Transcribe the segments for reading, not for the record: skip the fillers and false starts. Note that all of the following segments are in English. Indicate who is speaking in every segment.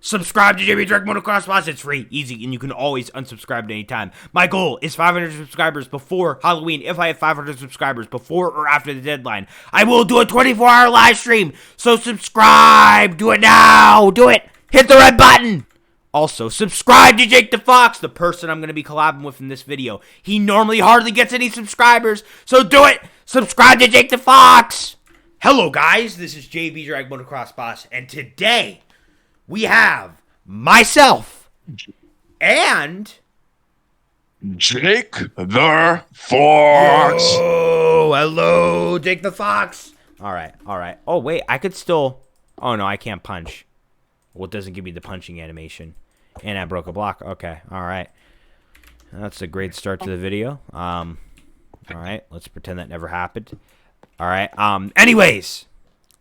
Speaker 1: Subscribe to JakeTheFox's. It's free, easy, and you can always unsubscribe at any time. My goal is 500 subscribers before Halloween. If I have 500 subscribers before or after the deadline, I will do a 24-hour live stream. So subscribe. Do it now. Do it. Hit the red button. Also, subscribe to Jake the Fox, the person I'm going to be collabing with in this video. He normally hardly gets any subscribers, so do it. Subscribe to Jake the Fox. Hello, guys. This is JB dragmotoxboss, and today we have myself and
Speaker 2: Jake the Fox.
Speaker 1: Oh, hello, Jake the Fox. All right. Oh, wait, I could still... Oh, no, I can't punch. Well, it doesn't give me the punching animation. And I broke a block. Okay, all right. That's a great start to the video. All right, let's pretend that never happened. All right, anyways...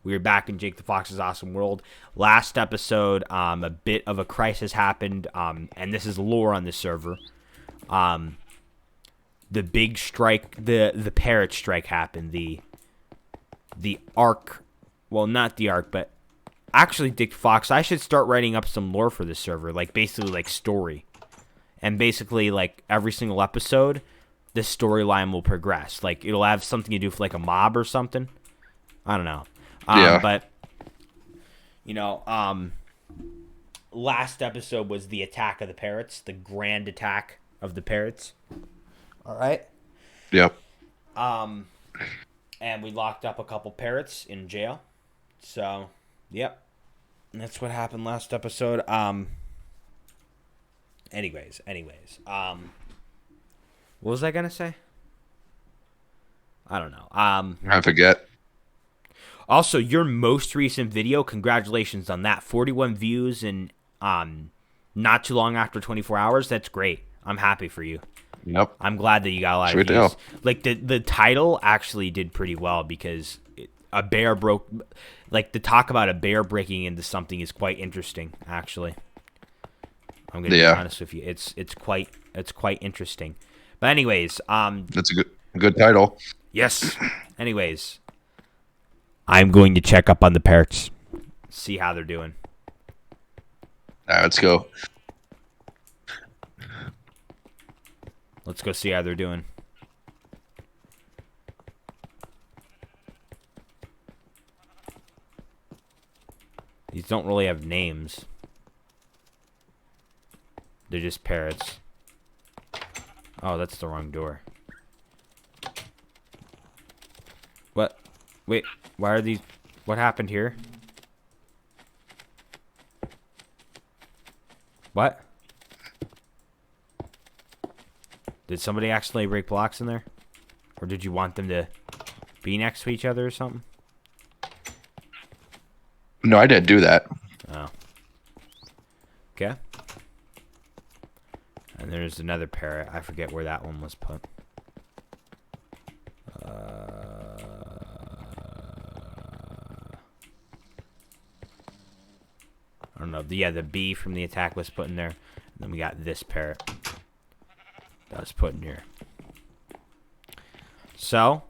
Speaker 1: We're back in Jake the Fox's awesome world. Last episode, a bit of a crisis happened, and this is lore on this server. The big strike, the parrot strike happened. The arc, well, not the arc, but actually, Dick Fox, I should start writing up some lore for this server, like basically like story, and basically like every single episode, the storyline will progress. Like it'll have something to do with like a mob or something. I don't know.
Speaker 2: Yeah.
Speaker 1: But, you know, last episode was the attack of the parrots, the grand attack of the parrots. All right?
Speaker 2: Yep.
Speaker 1: And we locked up a couple parrots in jail. So, yep. And that's what happened last episode. Anyways. What was I going to say? I don't know.
Speaker 2: I forget.
Speaker 1: Also, your most recent video, congratulations on that. 41 views in not too long after 24 hours. That's great. I'm happy for you.
Speaker 2: Yep.
Speaker 1: I'm glad that you got a lot
Speaker 2: Sweet
Speaker 1: of views.
Speaker 2: deal.
Speaker 1: Like, the title actually did pretty well because a bear broke... Like, the talk about a bear breaking into something is quite interesting, actually. I'm going to be honest with you. It's quite interesting. But anyways...
Speaker 2: That's a good title.
Speaker 1: Yes. Anyways... I'm going to check up on the parrots, see how they're doing.
Speaker 2: All right, let's go.
Speaker 1: Let's go see how they're doing. These don't really have names. They're just parrots. Oh, that's the wrong door. What? Wait, why are these... What happened here? What? Did somebody accidentally break blocks in there? Or did you want them to be next to each other or something?
Speaker 2: No, I didn't do that.
Speaker 1: Oh. Okay. And there's another parrot. I forget where that one was put. I don't know. Yeah, the bee from the attack was put in there. And then we got this parrot that was put in here. So,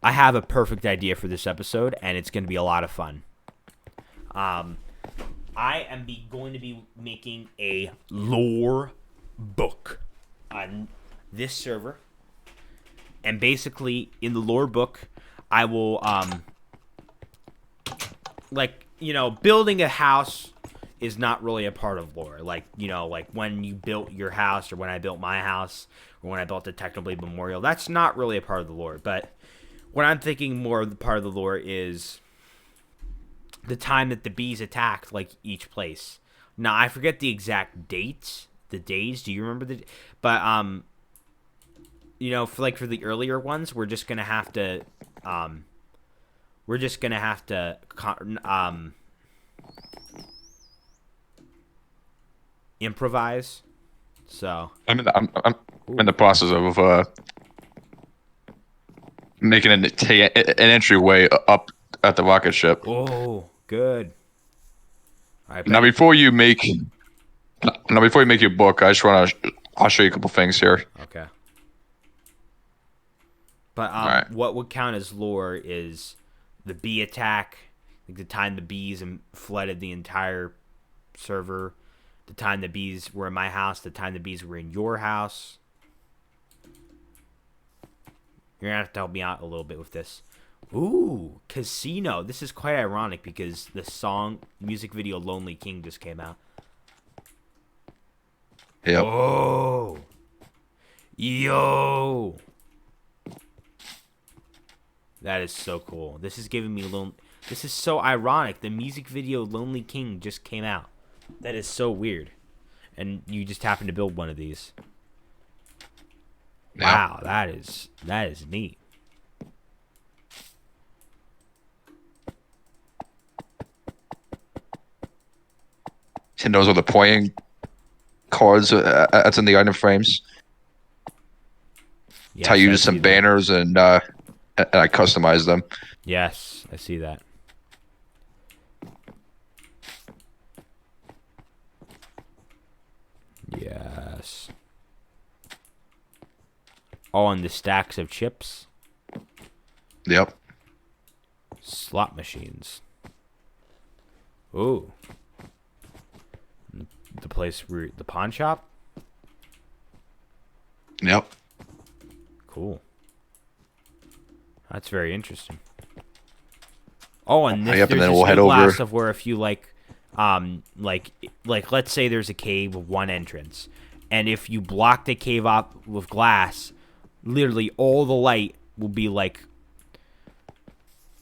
Speaker 1: I have a perfect idea for this episode, and it's going to be a lot of fun. I am going to be making a lore book on this server. And basically, in the lore book, I will... like, you know, building a house is not really a part of lore. Like, you know, like when you built your house or when I built my house or when I built the Technoblade Memorial, that's not really a part of the lore. But what I'm thinking more of the part of the lore is the time that the bees attacked, like, each place. Now, I forget the exact dates, the days. Do you remember the... But, you know, for the earlier ones, we're just going to have to... improvise. So
Speaker 2: I'm in the process of making an entryway up at the rocket ship.
Speaker 1: Oh, good.
Speaker 2: Now before you make your book, I'll show you a couple things here.
Speaker 1: Okay. But
Speaker 2: Right.
Speaker 1: What would count as lore is the bee attack, Like the time the bees flooded the entire server, the time the bees were in my house, the time the bees were in your house. You're gonna have to help me out a little bit with this. Ooh, casino. This is quite ironic because the music video Lonely King just came out.
Speaker 2: Yep.
Speaker 1: Oh. Yo. That is so cool. This is giving me This is so ironic. The music video Lonely King just came out. That is so weird. And you just happen to build one of these.
Speaker 2: Yep.
Speaker 1: Wow, that is neat.
Speaker 2: And those are the playing cards that's in the item frames.
Speaker 1: Yes,
Speaker 2: I
Speaker 1: see
Speaker 2: used some
Speaker 1: that.
Speaker 2: banners and I customized them.
Speaker 1: Yes, I see that. Yes. Oh, and the stacks of chips.
Speaker 2: Yep.
Speaker 1: Slot machines. Ooh. The place where the pawn shop?
Speaker 2: Yep.
Speaker 1: Cool. That's very interesting. Oh, and this,
Speaker 2: Yep, and
Speaker 1: there's
Speaker 2: then
Speaker 1: this
Speaker 2: we'll head
Speaker 1: new glass
Speaker 2: over.
Speaker 1: of where if you like let's say there's a cave with one entrance, and if you block the cave up with glass, literally all the light will be like.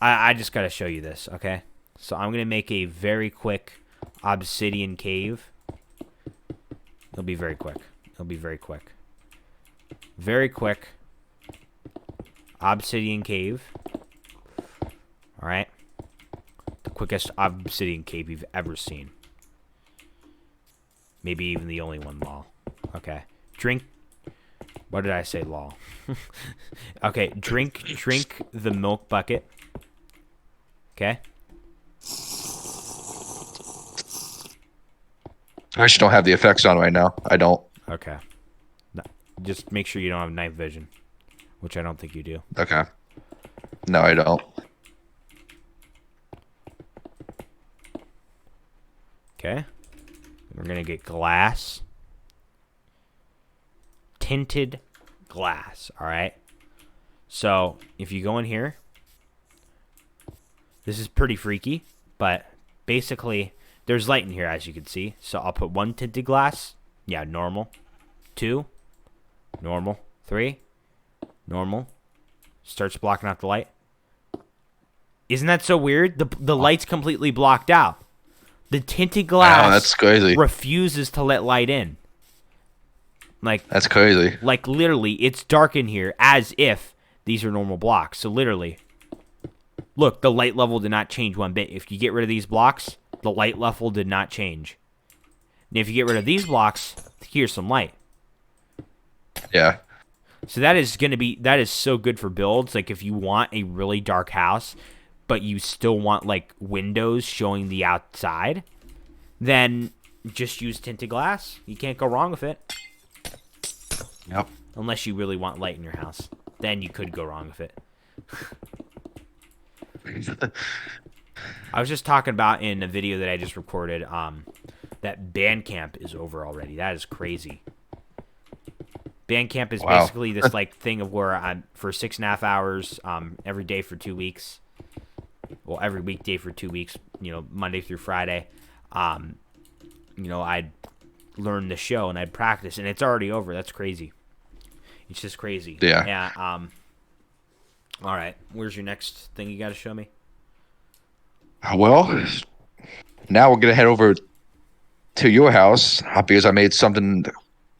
Speaker 1: I just gotta show you this, okay? So I'm gonna make a very quick obsidian cave. It'll be very quick. It'll be very quick. Very quick. Obsidian cave. Alright. The quickest obsidian cave you've ever seen. Maybe even the only one, lol. Okay. Drink. What did I say, lol? Okay, drink the milk bucket. Okay?
Speaker 2: I actually don't have the effects on right now. I don't.
Speaker 1: Okay. No, just make sure you don't have night vision. Which I don't think you do.
Speaker 2: Okay. No, I don't.
Speaker 1: Okay. We're going to get glass. Tinted glass. Alright? So, if you go in here. This is pretty freaky. But, basically, there's light in here, as you can see. So, I'll put 1 tinted glass. Yeah, normal. 2. Normal. 3. Normal. Starts blocking out the light. Isn't that so weird? The light's completely blocked out. The tinted glass
Speaker 2: that's crazy.
Speaker 1: refuses to let light in.
Speaker 2: That's crazy.
Speaker 1: Like literally, it's dark in here as if these are normal blocks. So literally, look, the light level did not change one bit. If you get rid of these blocks, the light level did not change. And if you get rid of these blocks, here's some light.
Speaker 2: Yeah.
Speaker 1: So that is so good for builds. Like if you want a really dark house, but you still want like windows showing the outside, then just use tinted glass. You can't go wrong with it.
Speaker 2: Yep.
Speaker 1: Unless you really want light in your house. Then you could go wrong with it. I was just talking about in a video that I just recorded, that Bandcamp is over already. That is crazy. Bandcamp is basically this like thing of where I'm for 6.5 hours every day for 2 weeks. Well, every weekday for 2 weeks, Monday through Friday. I'd learn the show and I'd practice, and it's already over. That's crazy. It's just crazy.
Speaker 2: Yeah.
Speaker 1: Yeah. All right. Where's your next thing you got to show me?
Speaker 2: Well, now we're gonna head over to your house because I made something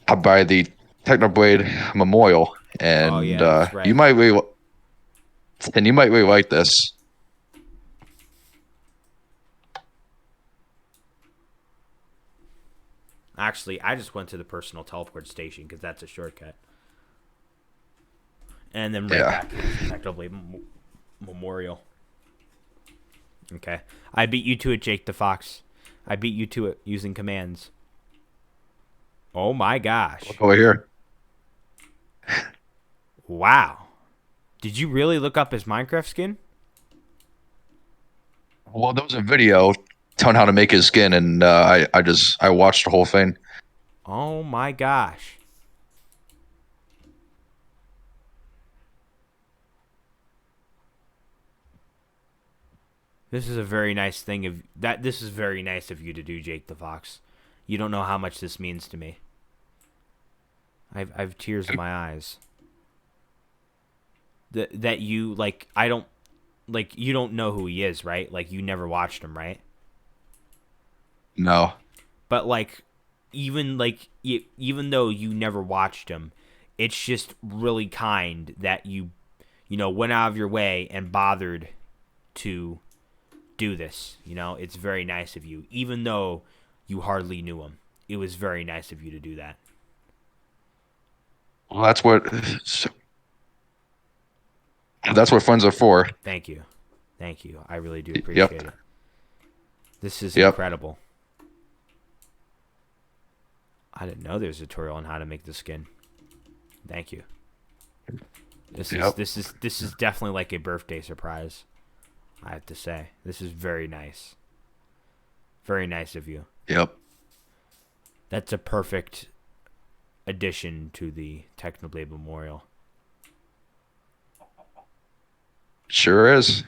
Speaker 2: up by the Technoblade Memorial, and
Speaker 1: that's right.
Speaker 2: you might really like this.
Speaker 1: Actually, I just went to the personal teleport station because that's a shortcut. And then back to the Technoblade Memorial. Okay. I beat you to it, Jake the Fox. I beat you to it using commands. Oh my gosh.
Speaker 2: Look over here.
Speaker 1: Wow. Did you really look up his Minecraft skin?
Speaker 2: Well, there was a video telling how to make his skin, and I watched the whole thing.
Speaker 1: Oh my gosh. This is a very nice thing of that. This is very nice of you to do, Jake the Fox. You don't know how much this means to me. I've tears in my eyes. That you like. I don't like. You don't know who he is, right? Like you never watched him, right?
Speaker 2: No.
Speaker 1: But even though you never watched him, it's just really kind that you went out of your way and bothered to do this. It's very nice of you, even though you hardly knew him. It was very nice of you to do that.
Speaker 2: Well, that's what friends are for.
Speaker 1: Thank you. Thank you. I really do
Speaker 2: Yep.
Speaker 1: appreciate it. This is
Speaker 2: Yep.
Speaker 1: incredible. I didn't know there's a tutorial on how to make the skin. Thank you. This is
Speaker 2: Yep.
Speaker 1: this is this is definitely like a birthday surprise. I have to say. This is very nice. Very nice of you.
Speaker 2: Yep.
Speaker 1: That's a perfect addition to the Technoblade Memorial.
Speaker 2: Sure is.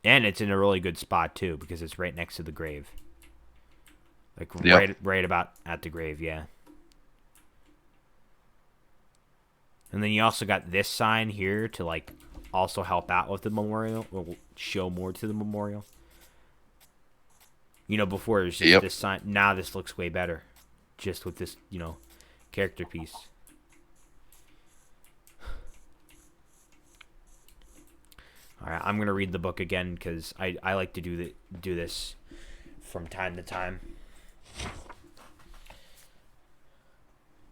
Speaker 1: And it's in a really good spot too because it's right next to the grave. Like
Speaker 2: Yep.
Speaker 1: right about at the grave, yeah. And then you also got this sign here to like also help out with the memorial or show more to the memorial. Before it was just
Speaker 2: Yep.
Speaker 1: this sign. Now this looks way better. Just with this, character piece. All right, I'm gonna read the book again because I like to do this from time to time.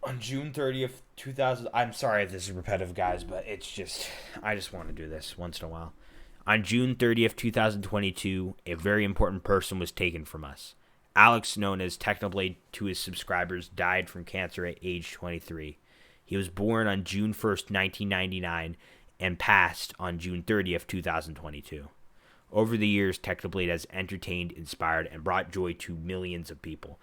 Speaker 1: On June 30th, 2000. I'm sorry if this is repetitive, guys, but I just want to do this once in a while. On June 30th, 2022, a very important person was taken from us. Alex, known as Technoblade to his subscribers, died from cancer at age 23. He was born on June 1st, 1999, and passed on June 30th, 2022. Over the years, Technoblade has entertained, inspired, and brought joy to millions of people.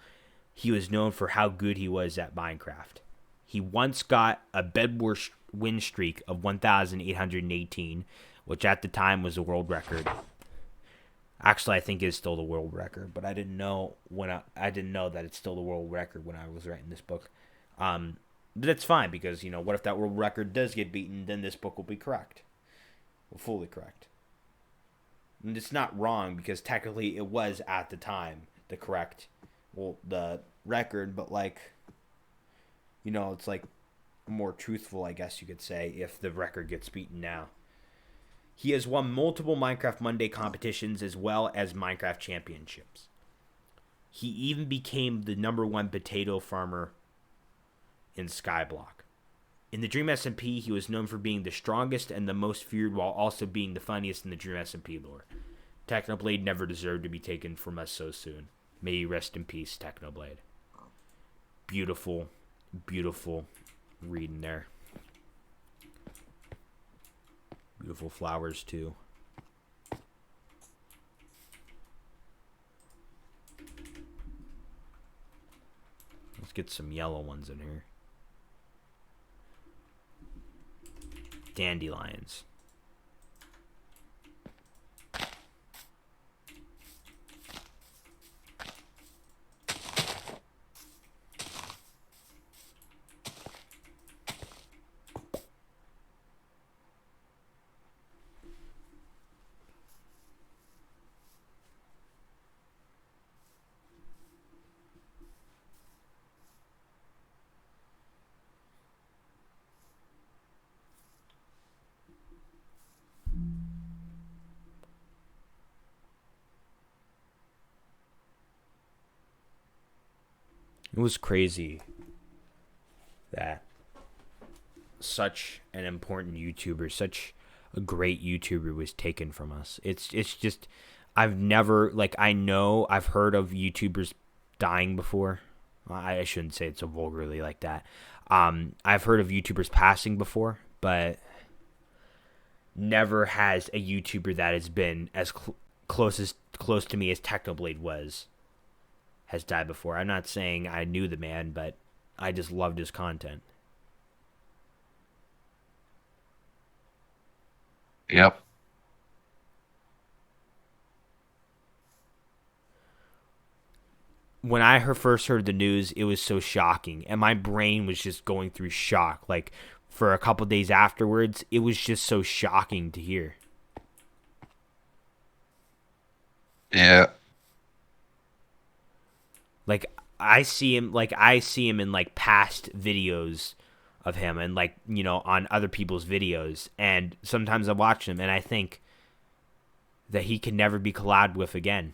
Speaker 1: He was known for how good he was at Minecraft. He once got a Bedwar win streak of 1,818, which at the time was a world record. Actually, I think it's still the world record, but I didn't know I didn't know that it's still the world record when I was writing this book. But that's fine because what if that world record does get beaten? Then this book will be correct, well, fully correct. And it's not wrong because technically it was at the time the record, but it's like more truthful, I guess you could say, if the record gets beaten now. He has won multiple Minecraft Monday competitions as well as Minecraft championships. He even became the #1 potato farmer in Skyblock. In the Dream SMP, he was known for being the strongest and the most feared while also being the funniest in the Dream SMP lore. Technoblade never deserved to be taken from us so soon. May you rest in peace, Technoblade. Beautiful, beautiful reading there. Beautiful flowers, too. Let's get some yellow ones in here. Dandelions. It was crazy that such an important YouTuber, such a great YouTuber was taken from us. It's just I've never I've heard of YouTubers dying before. I shouldn't say it so vulgarly like that. I've heard of YouTubers passing before, but never has a YouTuber that has been close to me as Technoblade was has died before. I'm not saying I knew the man, but I just loved his content.
Speaker 2: Yep.
Speaker 1: When I first heard the news, it was so shocking, and my brain was just going through shock. Like, for a couple days afterwards, it was just so shocking to hear.
Speaker 2: Yeah.
Speaker 1: Like, I see him in like past videos of him, and like, you know, on other people's videos, and sometimes I watch him and I think that he can never be collabed with again.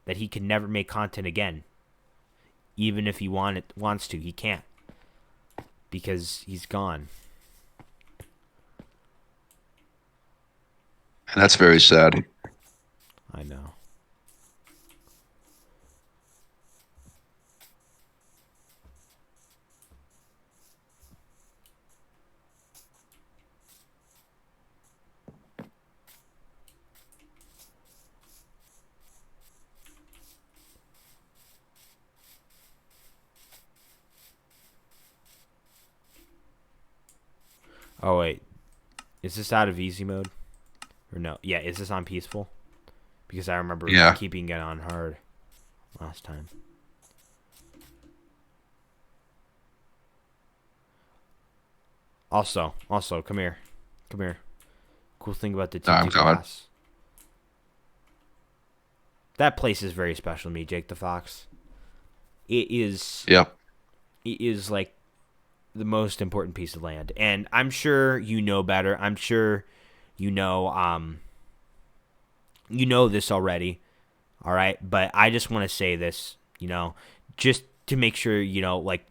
Speaker 1: That he can never make content again. Even if he wants to, he can't. Because he's gone.
Speaker 2: And that's very sad.
Speaker 1: I know. Oh, wait. Is this out of easy mode? Or no? Yeah, is this on peaceful? Because I remember keeping it on hard last time. Also, come here. Come here. Cool thing about the TT class. That place is very special to me, Jake the Fox. It is...
Speaker 2: Yep.
Speaker 1: It is like the most important piece of land. And I'm sure you know better. I'm sure you know this already. All right? But I just want to say this, you know, just to make sure, you know, like,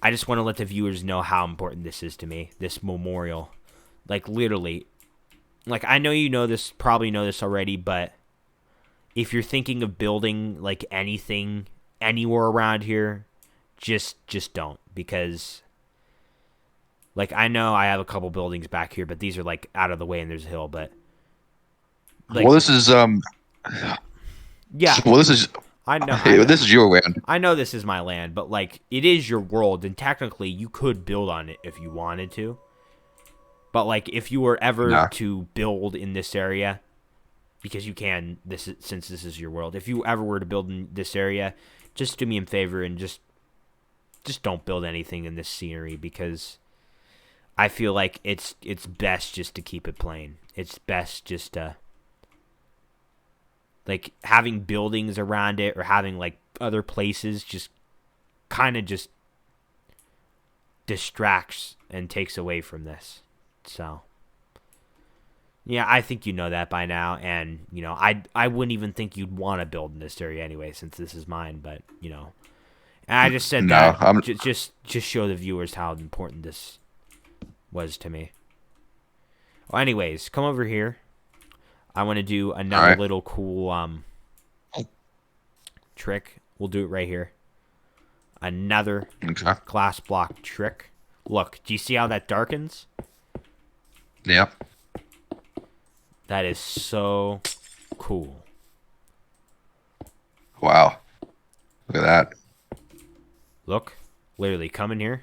Speaker 1: I just want to let the viewers know how important this is to me, this memorial. Like, literally. Like, I know you know this, probably know this already, but if you're thinking of building, like, anything anywhere around here, just don't. Because, like, I know I have a couple buildings back here, but these are, like, out of the way and there's a hill, but...
Speaker 2: Like, well, this is,
Speaker 1: Yeah.
Speaker 2: Well, this is...
Speaker 1: I know.
Speaker 2: This is your land.
Speaker 1: I know this is my land, but, like, it is your world, and technically you could build on it if you wanted to. But, like, if you were ever to build in this area, because you can, since this is your world, if you ever were to build in this area, just do me a favor and just don't build anything in this scenery, because I feel like it's best just to keep it plain. It's best just to... Like, having buildings around it or having, like, other places just kind of just distracts and takes away from this. So, yeah, I think you know that by now. And, you know, I wouldn't even think you'd want to build in this area anyway, since this is mine. But, you know, and I just said that just show the viewers how important this was to me. Well, anyways, come over here. I want to do another little cool trick. We'll do it right here. Another glass block trick. Look, do you see how that darkens?
Speaker 2: Yep.
Speaker 1: That is so cool.
Speaker 2: Wow. Look at that.
Speaker 1: Look, literally, come in here.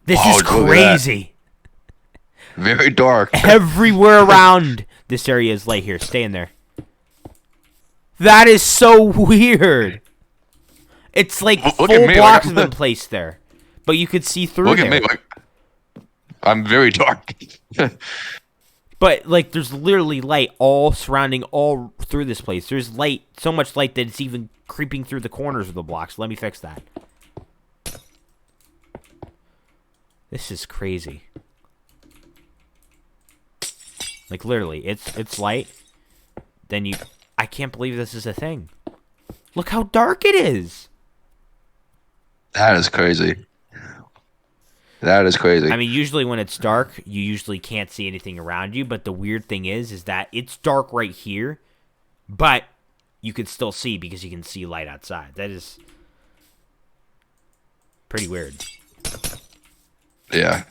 Speaker 1: This is crazy.
Speaker 2: Very dark.
Speaker 1: Everywhere around this area is light here. Stay in there. That is so weird. It's like full blocks have been placed there. But you could see through there. Look at me.
Speaker 2: I'm very dark.
Speaker 1: But, like, there's literally light all surrounding all through this place. There's light, so much light that it's even creeping through the corners of the blocks. Let me fix that. This is crazy. Like, literally, it's light. Then I can't believe this is a thing. Look how dark it is.
Speaker 2: That is crazy. That is crazy.
Speaker 1: I mean, usually when it's dark, you usually can't see anything around you. But the weird thing is that it's dark right here, but you can still see because you can see light outside. That is pretty weird.
Speaker 2: Yeah.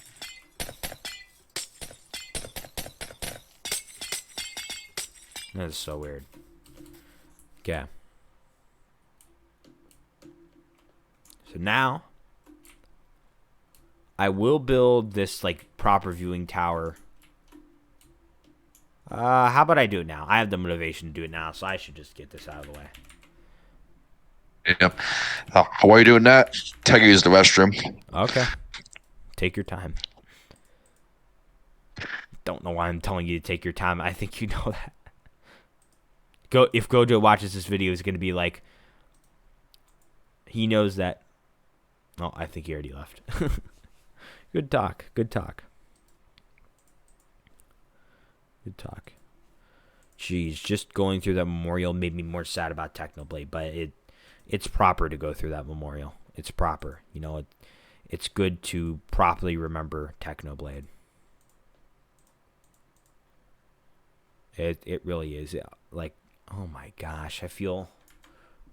Speaker 1: That is so weird. Okay. So now I will build this like proper viewing tower. How about I do it now? I have the motivation to do it now, so I should just get this out of the way.
Speaker 2: Yep. While you're doing that, take you use the restroom.
Speaker 1: Okay. Take your time. Don't know why I'm telling you to take your time. I think you know that. If Gojo watches this video, he's going to be like, he knows that. Oh, I think he already left. Good talk. Good talk. Good talk. Jeez, just going through that memorial made me more sad about Technoblade, but it's proper to go through that memorial. It's proper. You know, it's good to properly remember Technoblade. It really is. Like, oh my gosh, I feel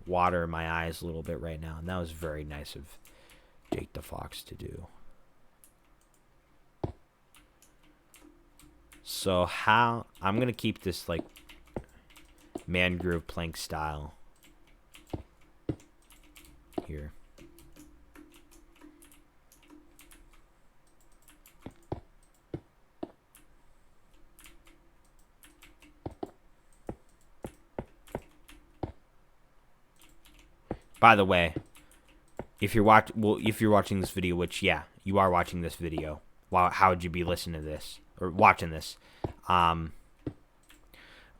Speaker 1: water in my eyes a little bit right now, and that was very nice of Jake the Fox to do. So how I'm gonna keep this like mangrove plank style here. By the way, if you're watching this video, which yeah, you are watching this video, how would you be listening to this or watching this? I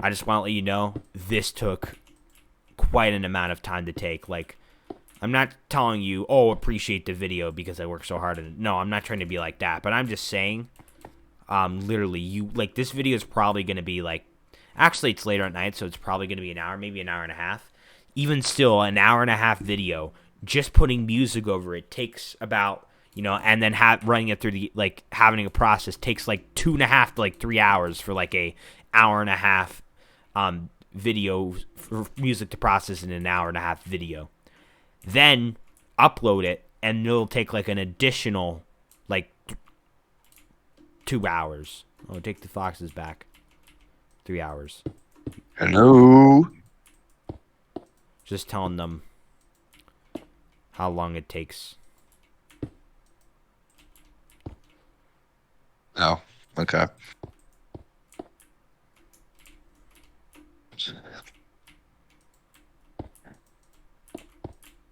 Speaker 1: just want to let you know this took quite an amount of time to take. Like, I'm not telling you, oh, appreciate the video because I worked so hard on it. No, I'm not trying to be like that, but I'm just saying, literally, this video is probably going to be like, actually, it's later at night, so it's probably going to be an hour, maybe an hour and a half. Even still, an hour and a half video, just putting music over it takes about, and then running it through the, like, having a process takes like 2.5 to like 3 hours for like a hour and a half video for music to process in an hour and a half video. Then upload it, and it'll take like an additional like 2 hours. Oh, JakeTheFox's back. 3 hours.
Speaker 2: Hello.
Speaker 1: Just telling them how long it takes.
Speaker 2: Oh, okay.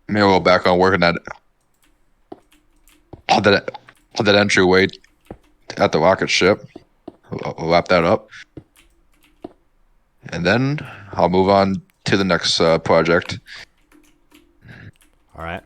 Speaker 2: Maybe we'll go back on working on that entryway at the rocket ship. We'll wrap that up, and then I'll move on to the next project.
Speaker 1: All right.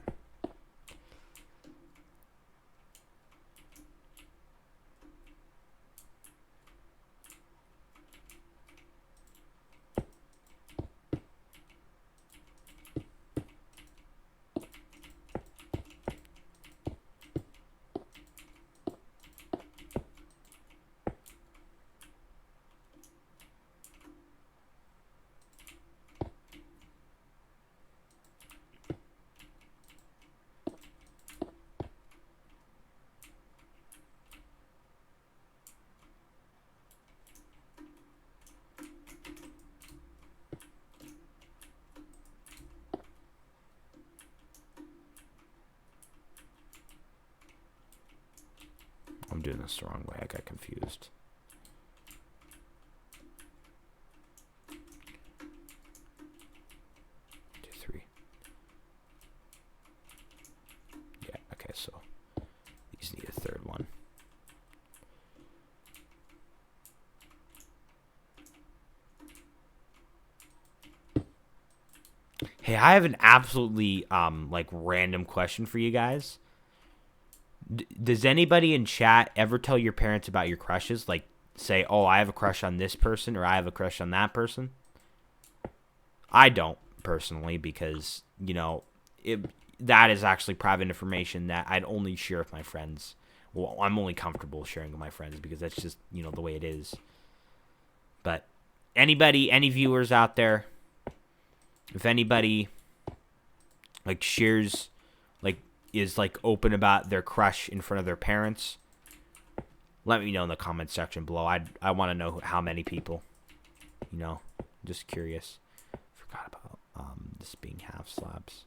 Speaker 1: I'm doing this the wrong way. I got confused. Two, three. Yeah, okay, so these need a third one. Hey, I have an absolutely like random question for you guys. Does anybody in chat ever tell your parents about your crushes? Like, say, oh, I have a crush on this person, or I have a crush on that person? I don't, personally, because, that is actually private information that I'd only share with my friends. Well, I'm only comfortable sharing with my friends because that's just, the way it is. But any viewers out there, if anybody, like, shares, like, is like open about their crush in front of their parents, let me know in the comment section below. I want to know how many people, Just curious. Forgot about this being half slabs.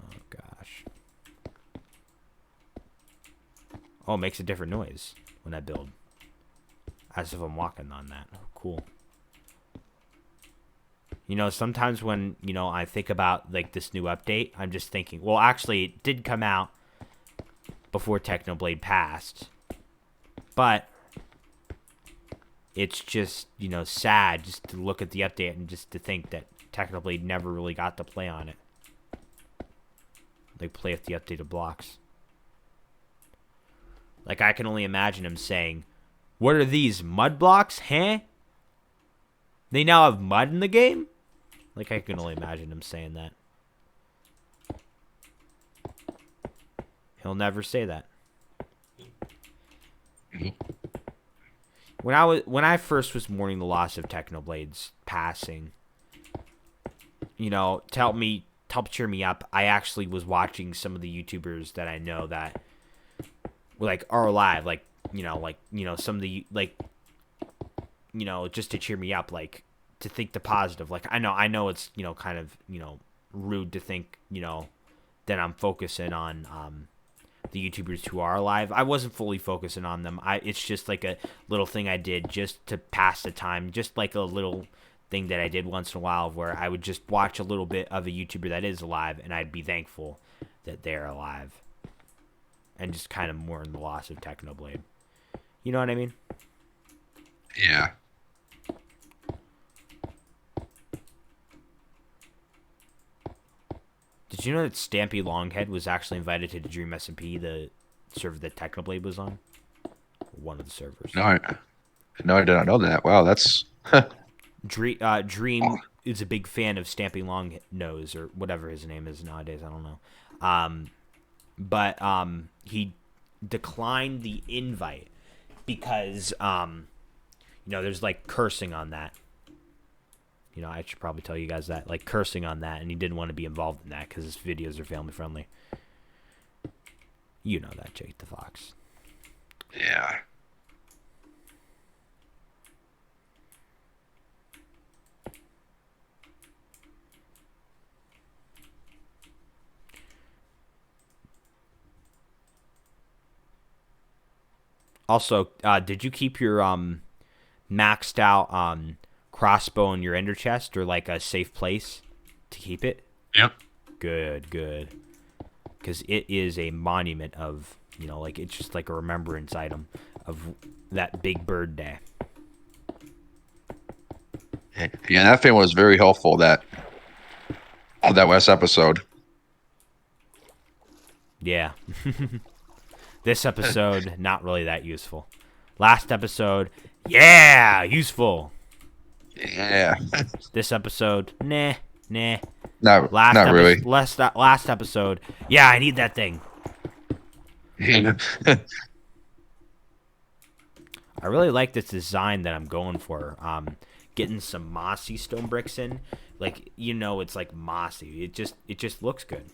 Speaker 1: Oh gosh. Oh, it makes a different noise when I build. As if I'm walking on that. Oh, cool. You know, sometimes when, you know, I think about, like, this new update, I'm just thinking, well, actually, it did come out before Technoblade passed. But it's just, you know, sad just to look at the update and just to think that Technoblade never really got to play on it. They play with the updated blocks. Like, I can only imagine him saying, what are these, mud blocks, huh? They now have mud in the game? Like, I can only imagine him saying that. He'll never say that. When I first was mourning the loss of Technoblade's passing, you know, to help cheer me up, I actually was watching some of the YouTubers that I know that like are alive, like some of the just to cheer me up, like to think the positive. Like I know it's kind of rude to think that I'm focusing on the YouTubers who are alive. I wasn't fully focusing on them. It's just like a little thing I did just to pass the time, just like a little thing that I did once in a while where I would just watch a little bit of a YouTuber that is alive and I'd be thankful that they're alive and just kind of mourn the loss of Technoblade. You know what I mean?
Speaker 2: Yeah.
Speaker 1: Did you know that Stampy Longhead was actually invited to the Dream SMP, the server that Technoblade was on? One of the servers.
Speaker 2: No, I did not know that. Wow, that's...
Speaker 1: Dream is a big fan of Stampy Longnose, or whatever his name is nowadays. I don't know. But he declined the invite because, there's like cursing on that. I should probably tell you guys that, like cursing on that, and he didn't want to be involved in that because his videos are family friendly. You know that, Jake the Fox.
Speaker 2: Yeah.
Speaker 1: Also, did you keep your maxed out crossbow in your ender chest, or like a safe place to keep it?
Speaker 2: Yep.
Speaker 1: Good. Because it is a monument of, like it's just like a remembrance item of that big bird day.
Speaker 2: Yeah, that thing was very helpful, that last episode.
Speaker 1: Yeah. This episode, not really that useful. Last episode, yeah, useful.
Speaker 2: Yeah.
Speaker 1: This episode, nah.
Speaker 2: Not really.
Speaker 1: Last episode, yeah, I need that thing.
Speaker 2: Yeah.
Speaker 1: I really like this design that I'm going for. Getting some mossy stone bricks in, like it's like mossy. It just looks good.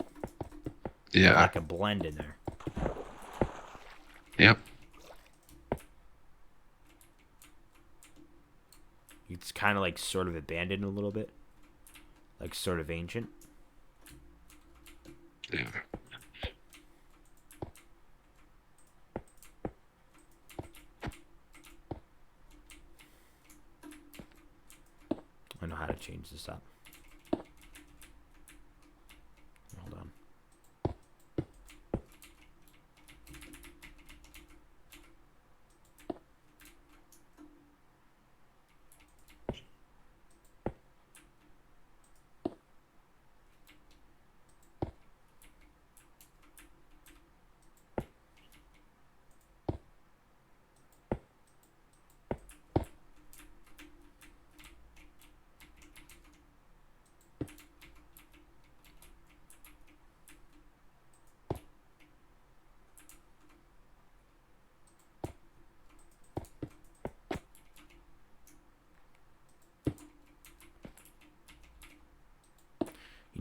Speaker 2: Yeah.
Speaker 1: Like a blend in there.
Speaker 2: Yep.
Speaker 1: It's kind of like sort of abandoned a little bit, like sort of ancient.
Speaker 2: Yeah.
Speaker 1: I know how to change this up. Hold on.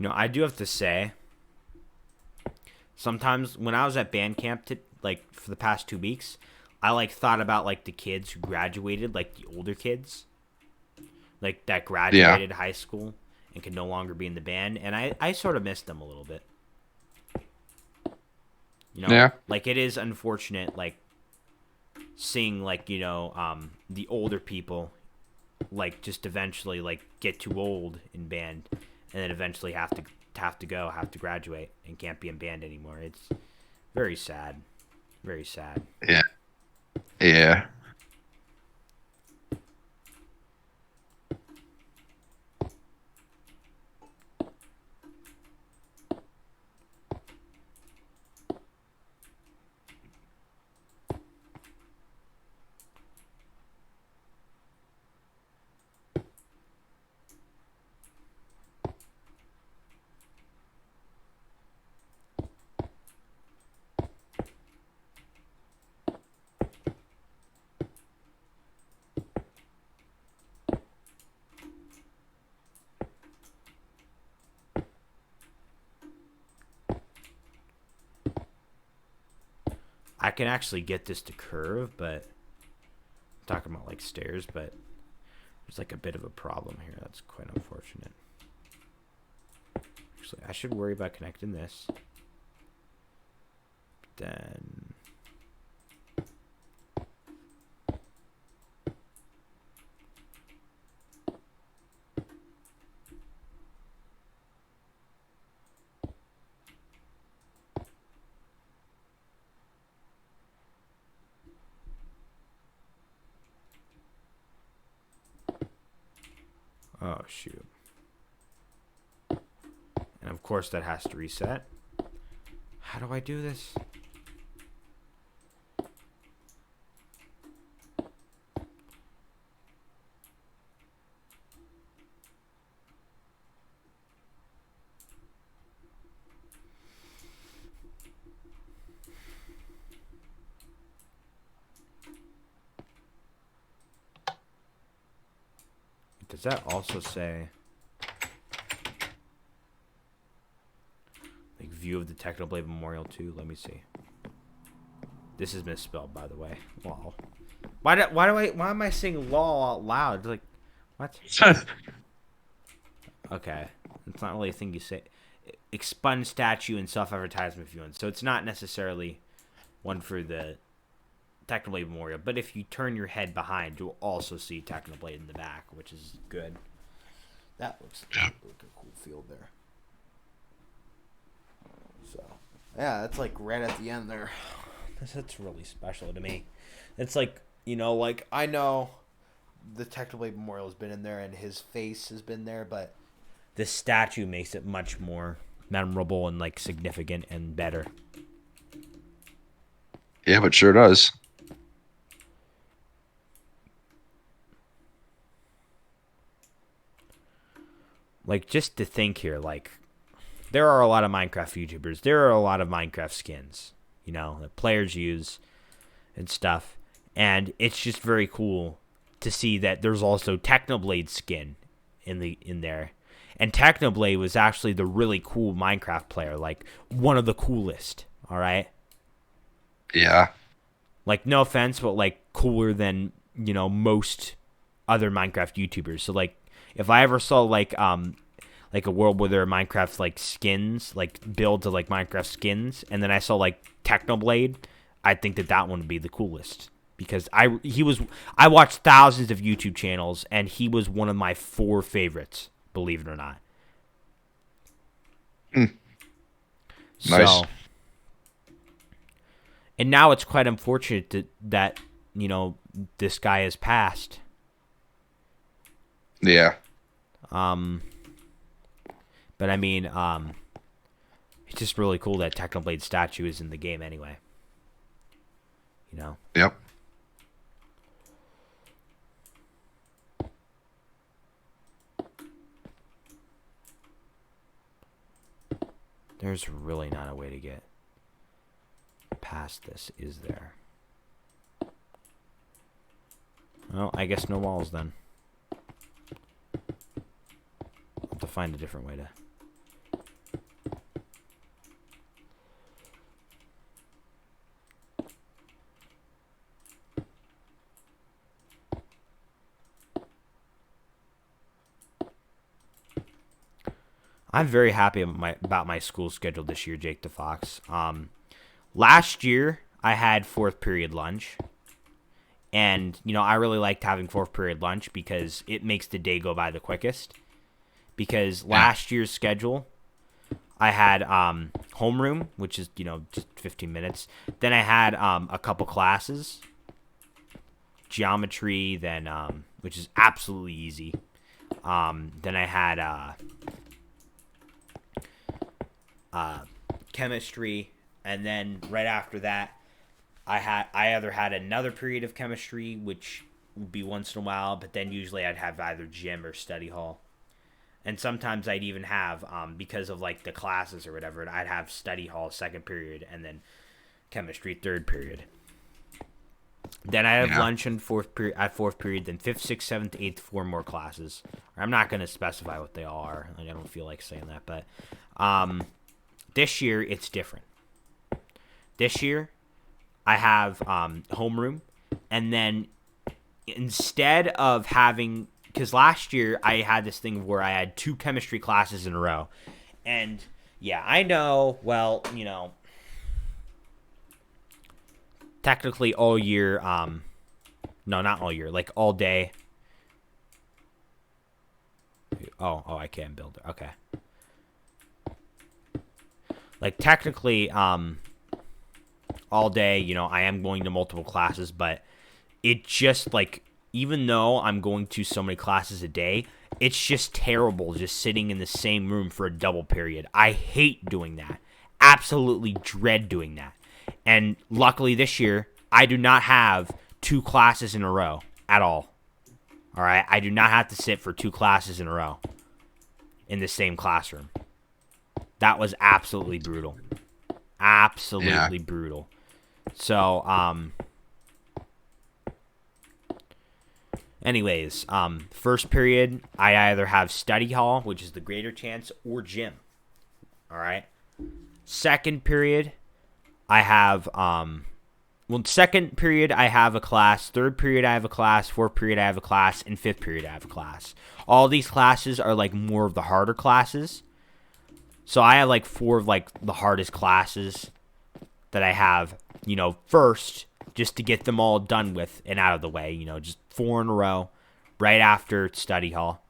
Speaker 1: I do have to say, sometimes when I was at band camp, like for the past 2 weeks, I like thought about like the kids who graduated, like the older kids, like that
Speaker 2: Yeah.
Speaker 1: graduated high school and can no longer be in the band, and I sort of miss them a little bit. You know,
Speaker 2: Yeah.
Speaker 1: like it is unfortunate, like seeing like the older people like just eventually like get too old in band, and then eventually have to graduate and can't be in band anymore. It's very sad, very sad.
Speaker 2: Yeah. Yeah.
Speaker 1: I can actually get this to curve, but I'm talking about like stairs, but there's like a bit of a problem here. That's quite unfortunate. Actually, I should worry about connecting this. Then oh shoot. And of course that has to reset. How do I do this? Does that also say like view of the Technoblade Memorial 2? Let me see. This is misspelled, by the way. Lol. Why am I saying lol out loud? Like, what? Okay, it's not really a thing you say. Expunge statue and self-advertisement viewing. So it's not necessarily one for the Technoblade Memorial, but if you turn your head behind, you'll also see Technoblade in the back, which is good. That looks like a cool field there. So, yeah, that's like right at the end there. That's really special to me. It's like, like I know the Technoblade Memorial has been in there and his face has been there, but this statue makes it much more memorable and like significant and better.
Speaker 2: Yeah, but sure does.
Speaker 1: Like, just to think here, like, there are a lot of Minecraft YouTubers. There are a lot of Minecraft skins, that players use and stuff. And it's just very cool to see that there's also Technoblade skin in there. And Technoblade was actually the really cool Minecraft player, like one of the coolest, all right?
Speaker 2: Yeah.
Speaker 1: Like, no offense, but like cooler than, most other Minecraft YouTubers. So like if I ever saw like a world where there are Minecraft like skins, like builds of like Minecraft skins, and then I saw like Technoblade, I think that one would be the coolest because I watched thousands of YouTube channels and he was one of my 4 favorites, believe it or not.
Speaker 2: Hmm. Nice.
Speaker 1: So, and now it's quite unfortunate that this guy has passed.
Speaker 2: Yeah.
Speaker 1: But I mean, it's just really cool that Technoblade statue is in the game anyway.
Speaker 2: Yep.
Speaker 1: There's really not a way to get past this, is there? Well, I guess no walls then. I'll have to find a different way to... I'm very happy about my school schedule this year, Jake the Fox. Last year I had fourth period lunch, and I really liked having fourth period lunch because it makes the day go by the quickest. Because last year's schedule, I had homeroom, which is just 15 minutes. Then I had a couple classes, geometry, then which is absolutely easy. Then I had chemistry, and then right after that, I either had another period of chemistry, which would be once in a while, but then usually I'd have either gym or study hall. And sometimes I'd even have, because of like the classes or whatever, I'd have study hall second period and then chemistry third period. Then I have lunch in fourth period, then fifth, sixth, seventh, eighth, four more classes. I'm not going to specify what they all are. Like, I don't feel like saying that, but this year it's different. This year I have homeroom, and then instead of having, because last year I had this thing where I had 2 chemistry classes in a row, and yeah, I know, well, technically all year, no, not all year, like all day. Oh, I can't build it. Okay. Like technically, all day, I am going to multiple classes, but it just like, even though I'm going to so many classes a day, it's just terrible just sitting in the same room for a double period. I hate doing that. Absolutely dread doing that. And luckily this year, I do not have 2 classes in a row at all. All right? I do not have to sit for 2 classes in a row in the same classroom. That was absolutely brutal. Absolutely brutal. So, anyways, first period, I either have study hall, which is the greater chance, or gym. All right? Second period, I have, second period, I have a class. Third period, I have a class. Fourth period, I have a class. And fifth period, I have a class. All these classes are, like, more of the harder classes. So I have, like, 4 of, like, the hardest classes that I have, first, just to get them all done with and out of the way. Just 4 in a row, right after study hall.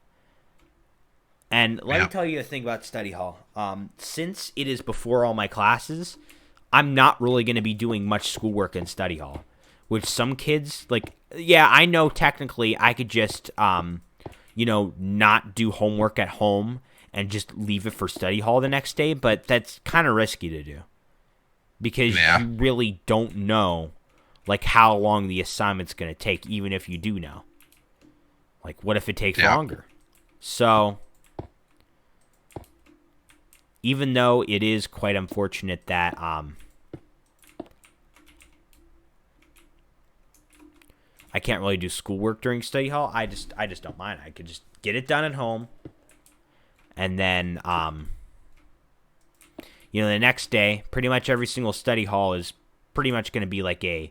Speaker 1: And let me tell you a thing about study hall. Since it is before all my classes, I'm not really going to be doing much schoolwork in study hall. Which some kids, like, yeah, I know technically I could just, not do homework at home and just leave it for study hall the next day, but that's kind of risky to do. Because you really don't know, like, how long the assignment's going to take, even if you do know. Like, what if it takes longer? So, even though it is quite unfortunate that I can't really do schoolwork during study hall, I just don't mind. I could just get it done at home, and then the next day, pretty much every single study hall is pretty much going to be like a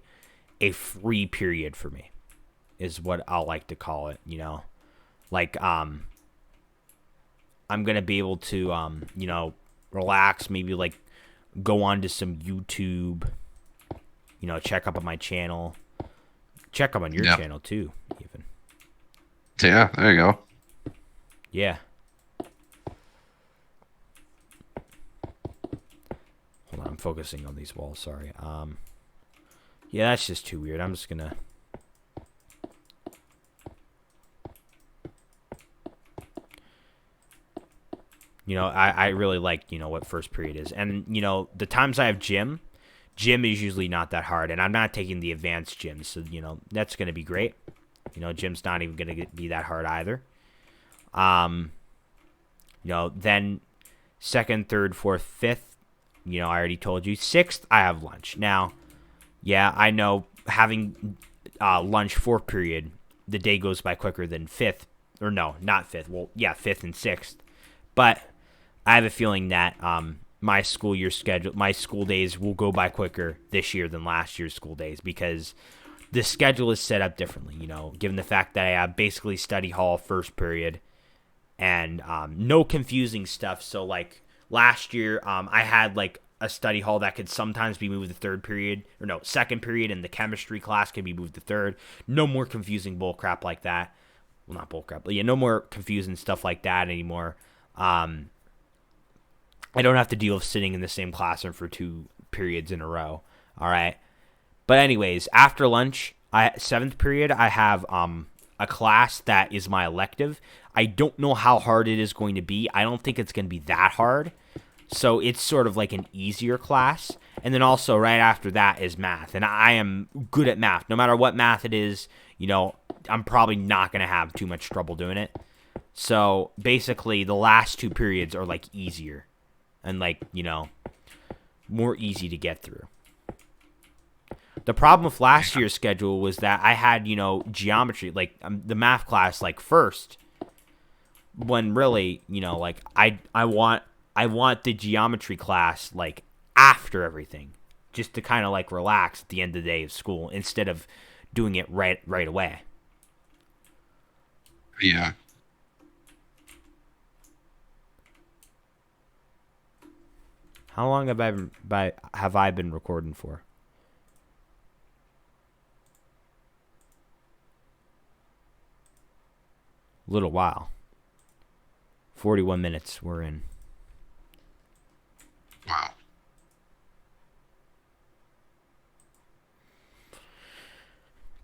Speaker 1: free period for me, is what I'll like to call it. Like I'm going to be able to relax, maybe like go on to some YouTube, check up on my channel, check up on your channel too, even.
Speaker 2: Yeah, there you go.
Speaker 1: Yeah. Hold on, I'm focusing on these walls, sorry. Yeah, that's just too weird. I'm just gonna... I really like, what first period is. And, the times I have gym is usually not that hard. And I'm not taking the advanced gym, so, that's going to be great. Gym's not even going to be that hard either. Then second, third, fourth, fifth, I already told you. Sixth, I have lunch. Now, yeah, I know having lunch fourth period, the day goes by quicker than fifth. Or no, not fifth. Well, yeah, fifth and sixth. But I have a feeling that my school days will go by quicker this year than last year's school days, because the schedule is set up differently, given the fact that I have basically study hall first period, and no confusing stuff. So like last year, I had like a study hall that could sometimes be moved to third period, or no, second period, and the chemistry class can be moved to third. No more confusing bull crap like that. Well, not bull crap, but yeah, no more confusing stuff like that anymore. I don't have to deal with sitting in the same classroom for 2 periods in a row. All right. But anyways, after lunch, seventh period, I have a class that is my elective. I don't know how hard it is going to be. I don't think it's going to be that hard. So it's sort of like an easier class. And then also right after that is math. And I am good at math. No matter what math it is, I'm probably not going to have too much trouble doing it. So basically the last 2 periods are like easier and like, more easy to get through. The problem with last year's schedule was that I had, geometry, like the math class, like first, when really, like I want the geometry class like after everything, just to kind of like relax at the end of the day of school instead of doing it right away.
Speaker 2: Yeah.
Speaker 1: How long have I been recording for? A little while. 41 minutes we're in.
Speaker 2: Wow.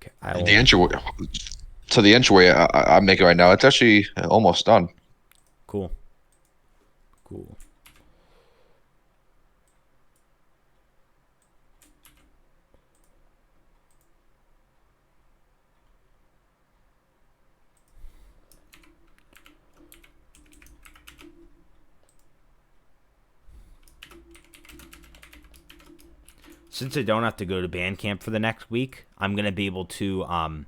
Speaker 1: Okay,
Speaker 2: The entryway. So the entryway I'm making right now, it's actually almost done.
Speaker 1: Cool. Cool. Since I don't have to go to band camp for the next week, I'm going to be able to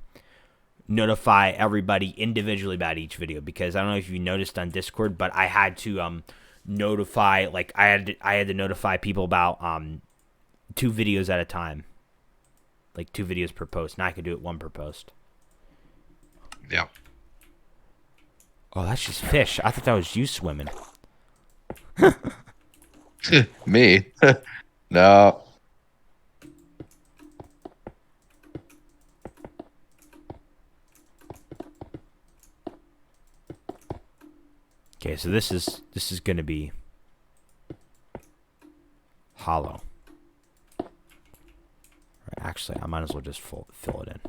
Speaker 1: notify everybody individually about each video, because I don't know if you noticed on Discord, but I had to notify, like I had to notify people about 2 videos at a time. Like 2 videos per post. Now I can do it 1 per post.
Speaker 2: Yeah.
Speaker 1: Oh, that's just fish. I thought that was you swimming.
Speaker 2: Me? No.
Speaker 1: Okay, so this is going to be hollow. Actually, I might as well just fill it in.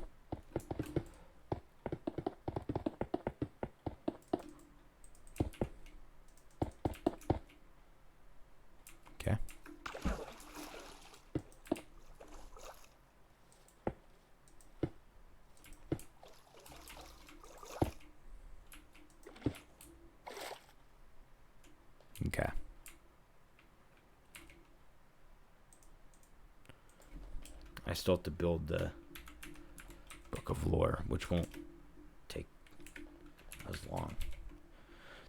Speaker 1: Okay. Okay. I still have to build the Book of Lore, which won't take as long.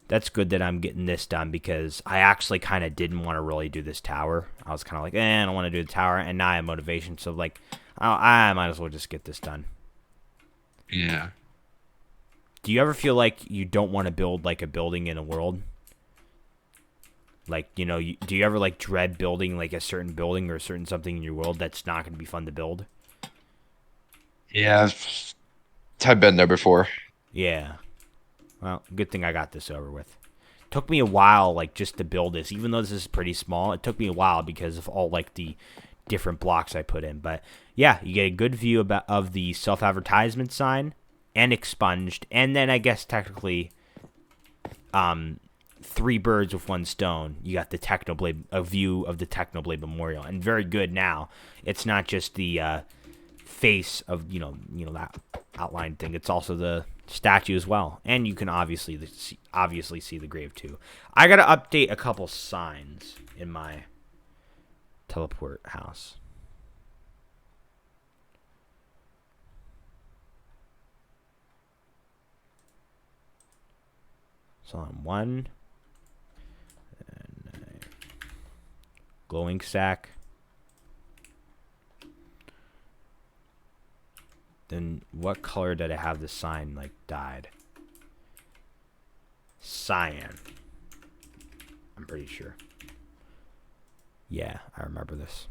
Speaker 1: That's good that I'm getting this done, because I actually kind of didn't want to really do this tower. I was kind of like, I don't want to do the tower, and now I have motivation, so like, I might as well just get this done.
Speaker 2: Yeah.
Speaker 1: Do you ever feel like you don't want to build like a building in a world? Like, do you ever like dread building like a certain building or a certain something in your world that's not going to be fun to build?
Speaker 2: Yeah. I've been there before.
Speaker 1: Yeah. Well, good thing I got this over with. Took me a while, like, just to build this. Even though this is pretty small, it took me a while because of all, like, the different blocks I put in. But, yeah, you get a good view of the self-advertisement sign and expunged. And then I guess technically 3 birds with 1 stone. You got the Technoblade, a view of the Technoblade Memorial. And very good now. It's not just the face of, that outline thing. It's also the statue as well, and you can obviously see the grave too. I gotta update a couple signs in my teleport house. So on 1, and glowing sack. Then what color did I have the sign like dyed? Cyan. I'm pretty sure. Yeah, I remember this.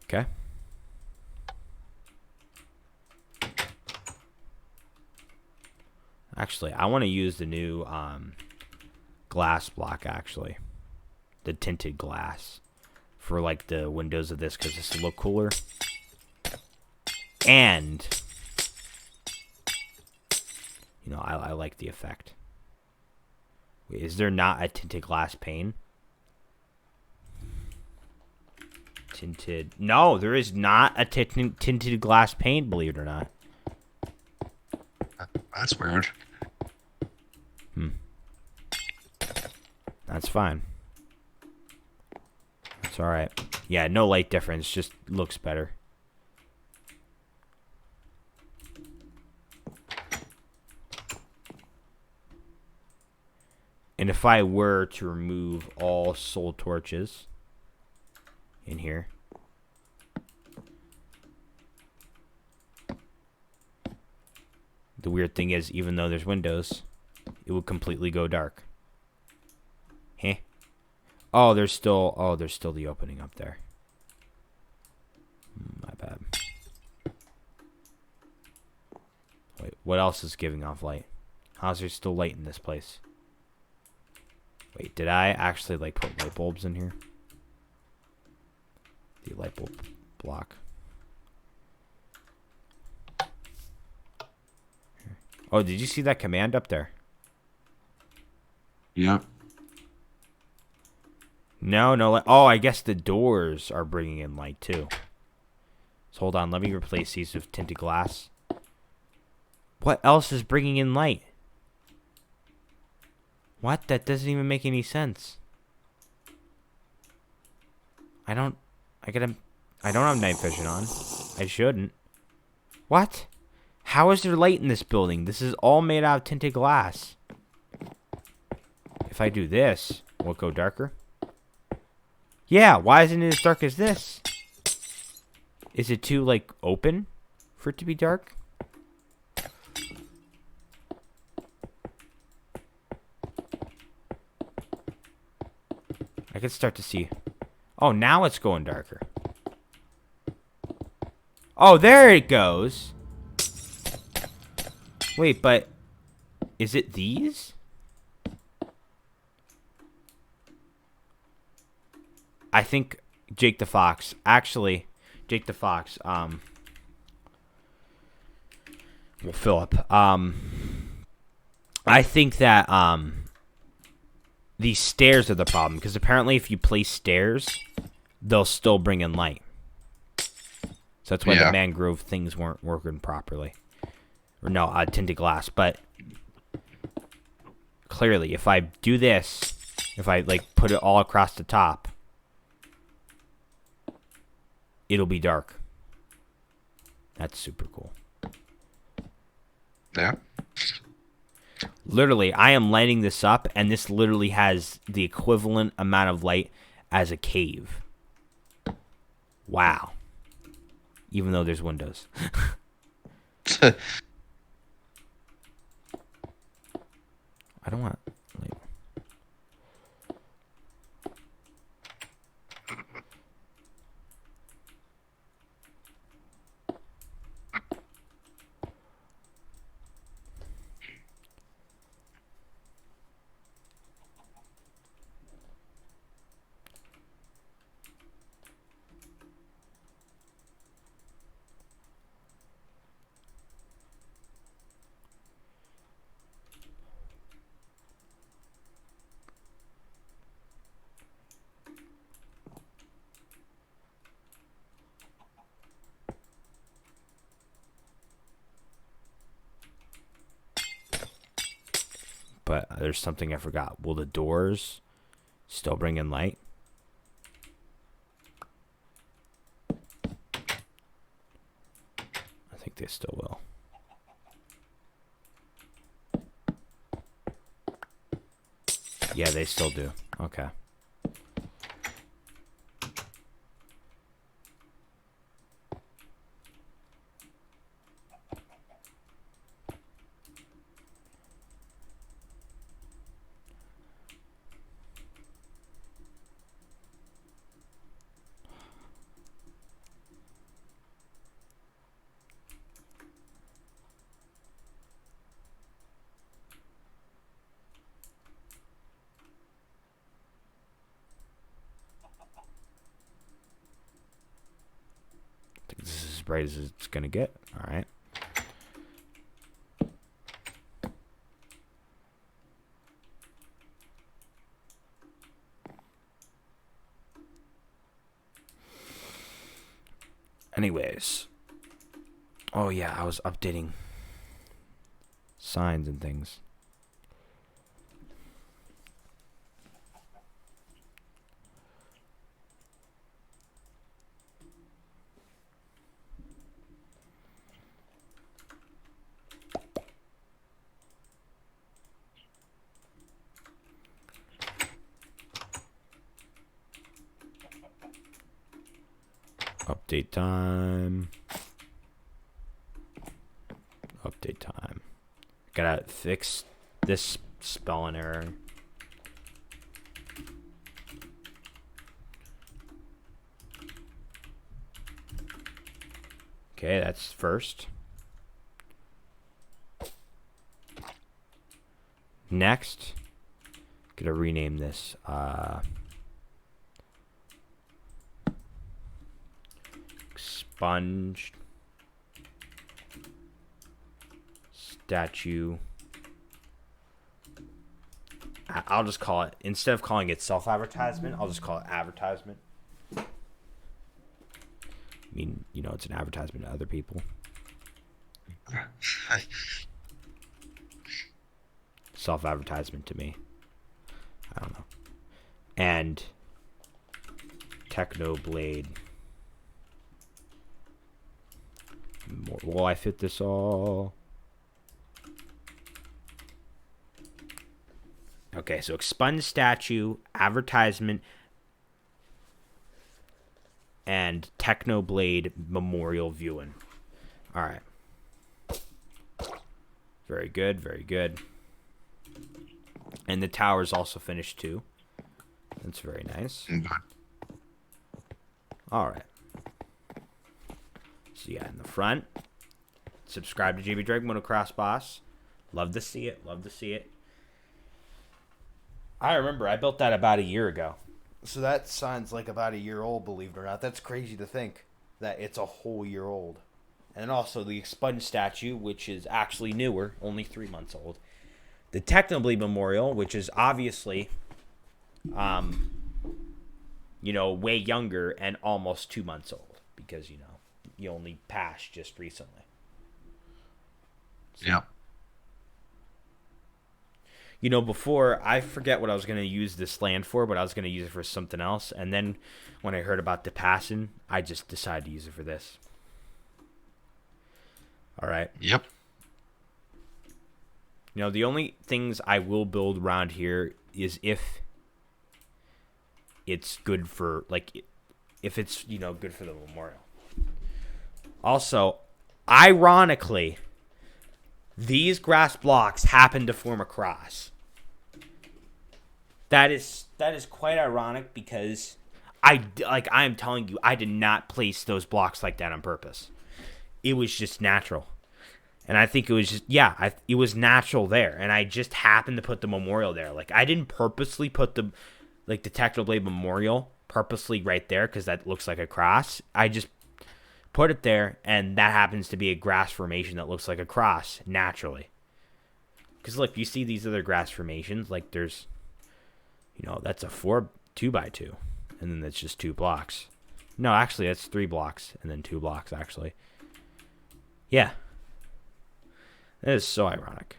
Speaker 1: Okay. Actually, I want to use the new glass block, actually. The tinted glass. For, like, the windows of this, because this will look cooler. And, you know, I like the effect. Wait, is there not a tinted glass pane? Tinted. No, there is not a tinted glass pane, believe it or not.
Speaker 2: That's weird.
Speaker 1: That's fine. It's alright. Yeah, no light difference, just looks better. And if I were to remove all soul torches in here, the weird thing is, even though there's windows, it would completely go dark. Heh. Oh, there's still the opening up there. My bad. Wait, what else is giving off light? How's there still light in this place? Wait, did I actually, like, put light bulbs in here? The light bulb block. Oh, did you see that command up there?
Speaker 2: Yep.
Speaker 1: No. Oh, I guess the doors are bringing in light, too. So, hold on. Let me replace these with tinted glass. What else is bringing in light? What? That doesn't even make any sense. I don't have night vision on. I shouldn't. What? How is there light in this building? This is all made out of tinted glass. If I do this, will it go darker? Yeah, why isn't it as dark as this? Is it too, like, open for it to be dark? I can start to see. Oh, now it's going darker. Oh, there it goes. Wait, but is it these? I think Jake the Fox. Actually, Jake the Fox. Well, Philip. I think that these stairs are the problem, because apparently if you place stairs, they'll still bring in light. So that's why the mangrove things weren't working properly. Or no, tinted glass. But clearly, if I do this, if I, like, put it all across the top, it'll be dark. That's super cool.
Speaker 2: Yeah.
Speaker 1: Literally, I am lighting this up, and this literally has the equivalent amount of light as a cave. Wow. Even though there's windows. I don't want... Like, but there's something I forgot. Will the doors still bring in light? I think they still will. Yeah, they still do. Okay. as bright as it's going to get. All right. Anyways. Oh, yeah, I was updating signs and things. Update time. Update time. Gotta fix this spelling error. Okay, that's first. Next, gotta rename this. Expunge statue. I'll just call it, instead of calling it self-advertisement, I'll just call it advertisement. I mean, you know, it's an advertisement to other people. Self-advertisement to me. I don't know. And Technoblade. Will I fit this all? Okay, so expunge statue, advertisement, and Technoblade memorial viewing. All right. Very good, very good. And the tower's also finished too. That's very nice. All right. So yeah, in the front, subscribe to JB dragmotoxboss. Love to see it. Love to see it. I remember I built that about a year ago. So that sign's like about a year old, believe it or not. That's crazy to think that it's a whole year old. And also the expunge statue, which is actually newer, only 3 months old. The Technoblade Memorial, which is obviously, you know, way younger and almost 2 months old. Because, you know, you only passed just recently. So,
Speaker 2: yeah.
Speaker 1: You know, before, I forget what I was going to use this land for, but I was going to use it for something else. And then when I heard about the passing, I just decided to use it for this. All right.
Speaker 2: Yep.
Speaker 1: You know, the only things I will build around here is if it's good for, like, if it's, you know, good for the memorial. Also, ironically, these grass blocks happen to form a cross. That is quite ironic because I am telling you, I did not place those blocks like that on purpose. It was just natural. And I think it was just, it was natural there. And I just happened to put the memorial there. Like, I didn't purposely put the Technoblade Memorial purposely right there because that looks like a cross. I just put it there, and that happens to be a grass formation that looks like a cross naturally. Because, look, you see these other grass formations. Like, there's, you know, that's a 2x2. And then that's just 2 blocks. No, actually, that's 3 blocks. And then 2 blocks, actually. Yeah. That is so ironic.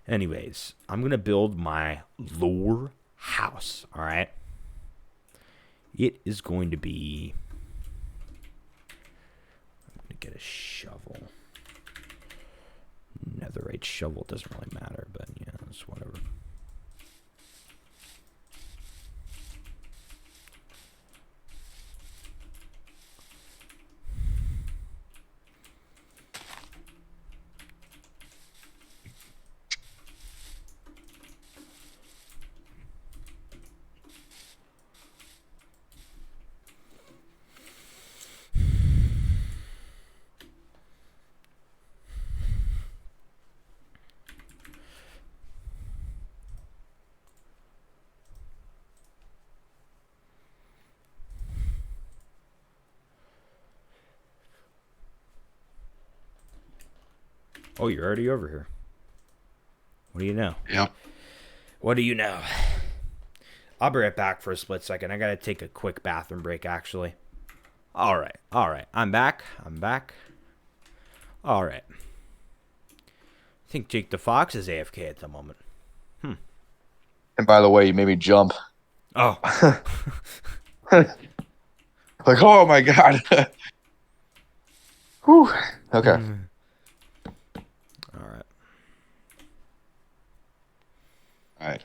Speaker 1: Anyways, I'm going to build my lore house, all right? It is going to be... I'm going to get a shovel. Netherite shovel doesn't really matter, but yeah, it's whatever. Oh, you're already over here. What do you know?
Speaker 2: Yep.
Speaker 1: What do you know? I'll be right back for a split second. I gotta take a quick bathroom break, actually. All right. I'm back. All right. I think Jake the Fox is AFK at the moment.
Speaker 2: And by the way, you made me jump.
Speaker 1: Oh.
Speaker 2: Like, oh my god. Whew. Okay.
Speaker 1: All right.
Speaker 2: All right.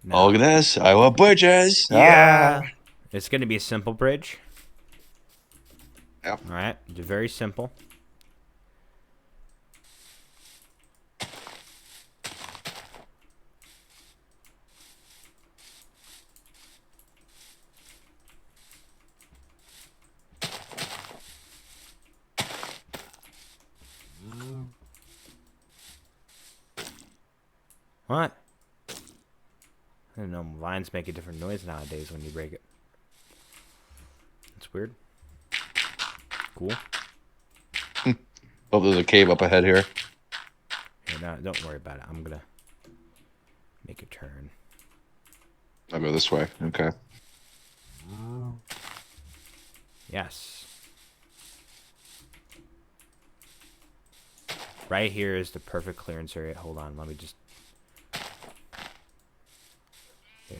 Speaker 1: Now,
Speaker 2: Look at this. I love bridges. Ah.
Speaker 1: yeah. It's gonna be a simple bridge.
Speaker 2: Yep.
Speaker 1: All right. It's very simple. What? I don't know. Vines make a different noise nowadays when you break it. It's weird. Cool.
Speaker 2: Oh, there's a cave up ahead here.
Speaker 1: Here, no, don't worry about it. I'm gonna make a turn.
Speaker 2: I'll go this way. Okay.
Speaker 1: Yes. Right here is the perfect clearance area. Hold on, let me just...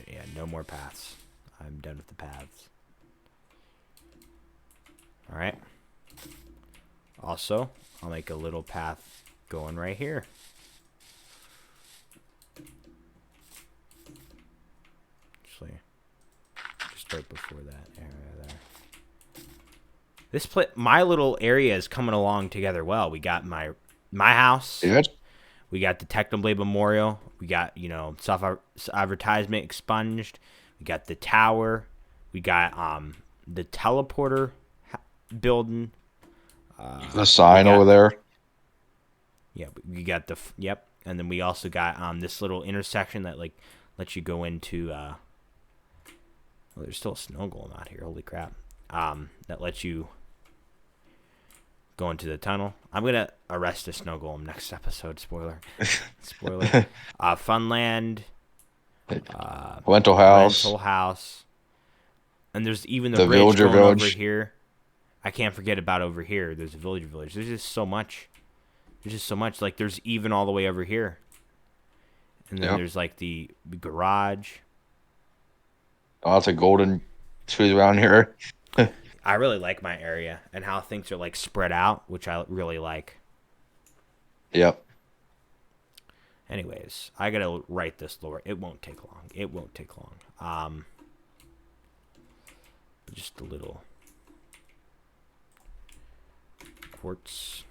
Speaker 1: Yeah, no more paths. I'm done with the paths. Alright. Also, I'll make a little path going right here. Actually, just right before that area there. My little area is coming along together well. We got my house.
Speaker 2: Yeah.
Speaker 1: We got the Technoblade Memorial. We got, self-advertisement expunged. We got the tower. We got the teleporter building.
Speaker 2: The sign over there.
Speaker 1: Yeah, we got yep. And then we also got this little intersection that lets you go into there's still a snow golem out here. Holy crap. That lets you go into the tunnel. I'm gonna arrest a snow golem next episode. Spoiler. Funland.
Speaker 2: Rental house.
Speaker 1: And there's even the
Speaker 2: The
Speaker 1: bridge
Speaker 2: villager
Speaker 1: going over
Speaker 2: village.
Speaker 1: here. I can't forget about over here. There's a villager village. There's just so much. Like, there's even all the way over here. And then there's, like, the garage.
Speaker 2: Lots of golden trees around here.
Speaker 1: I really like my area and how things are, like, spread out, which I really like.
Speaker 2: Yep.
Speaker 1: Anyways, I gotta write this lore. It won't take long. Just a little quartz.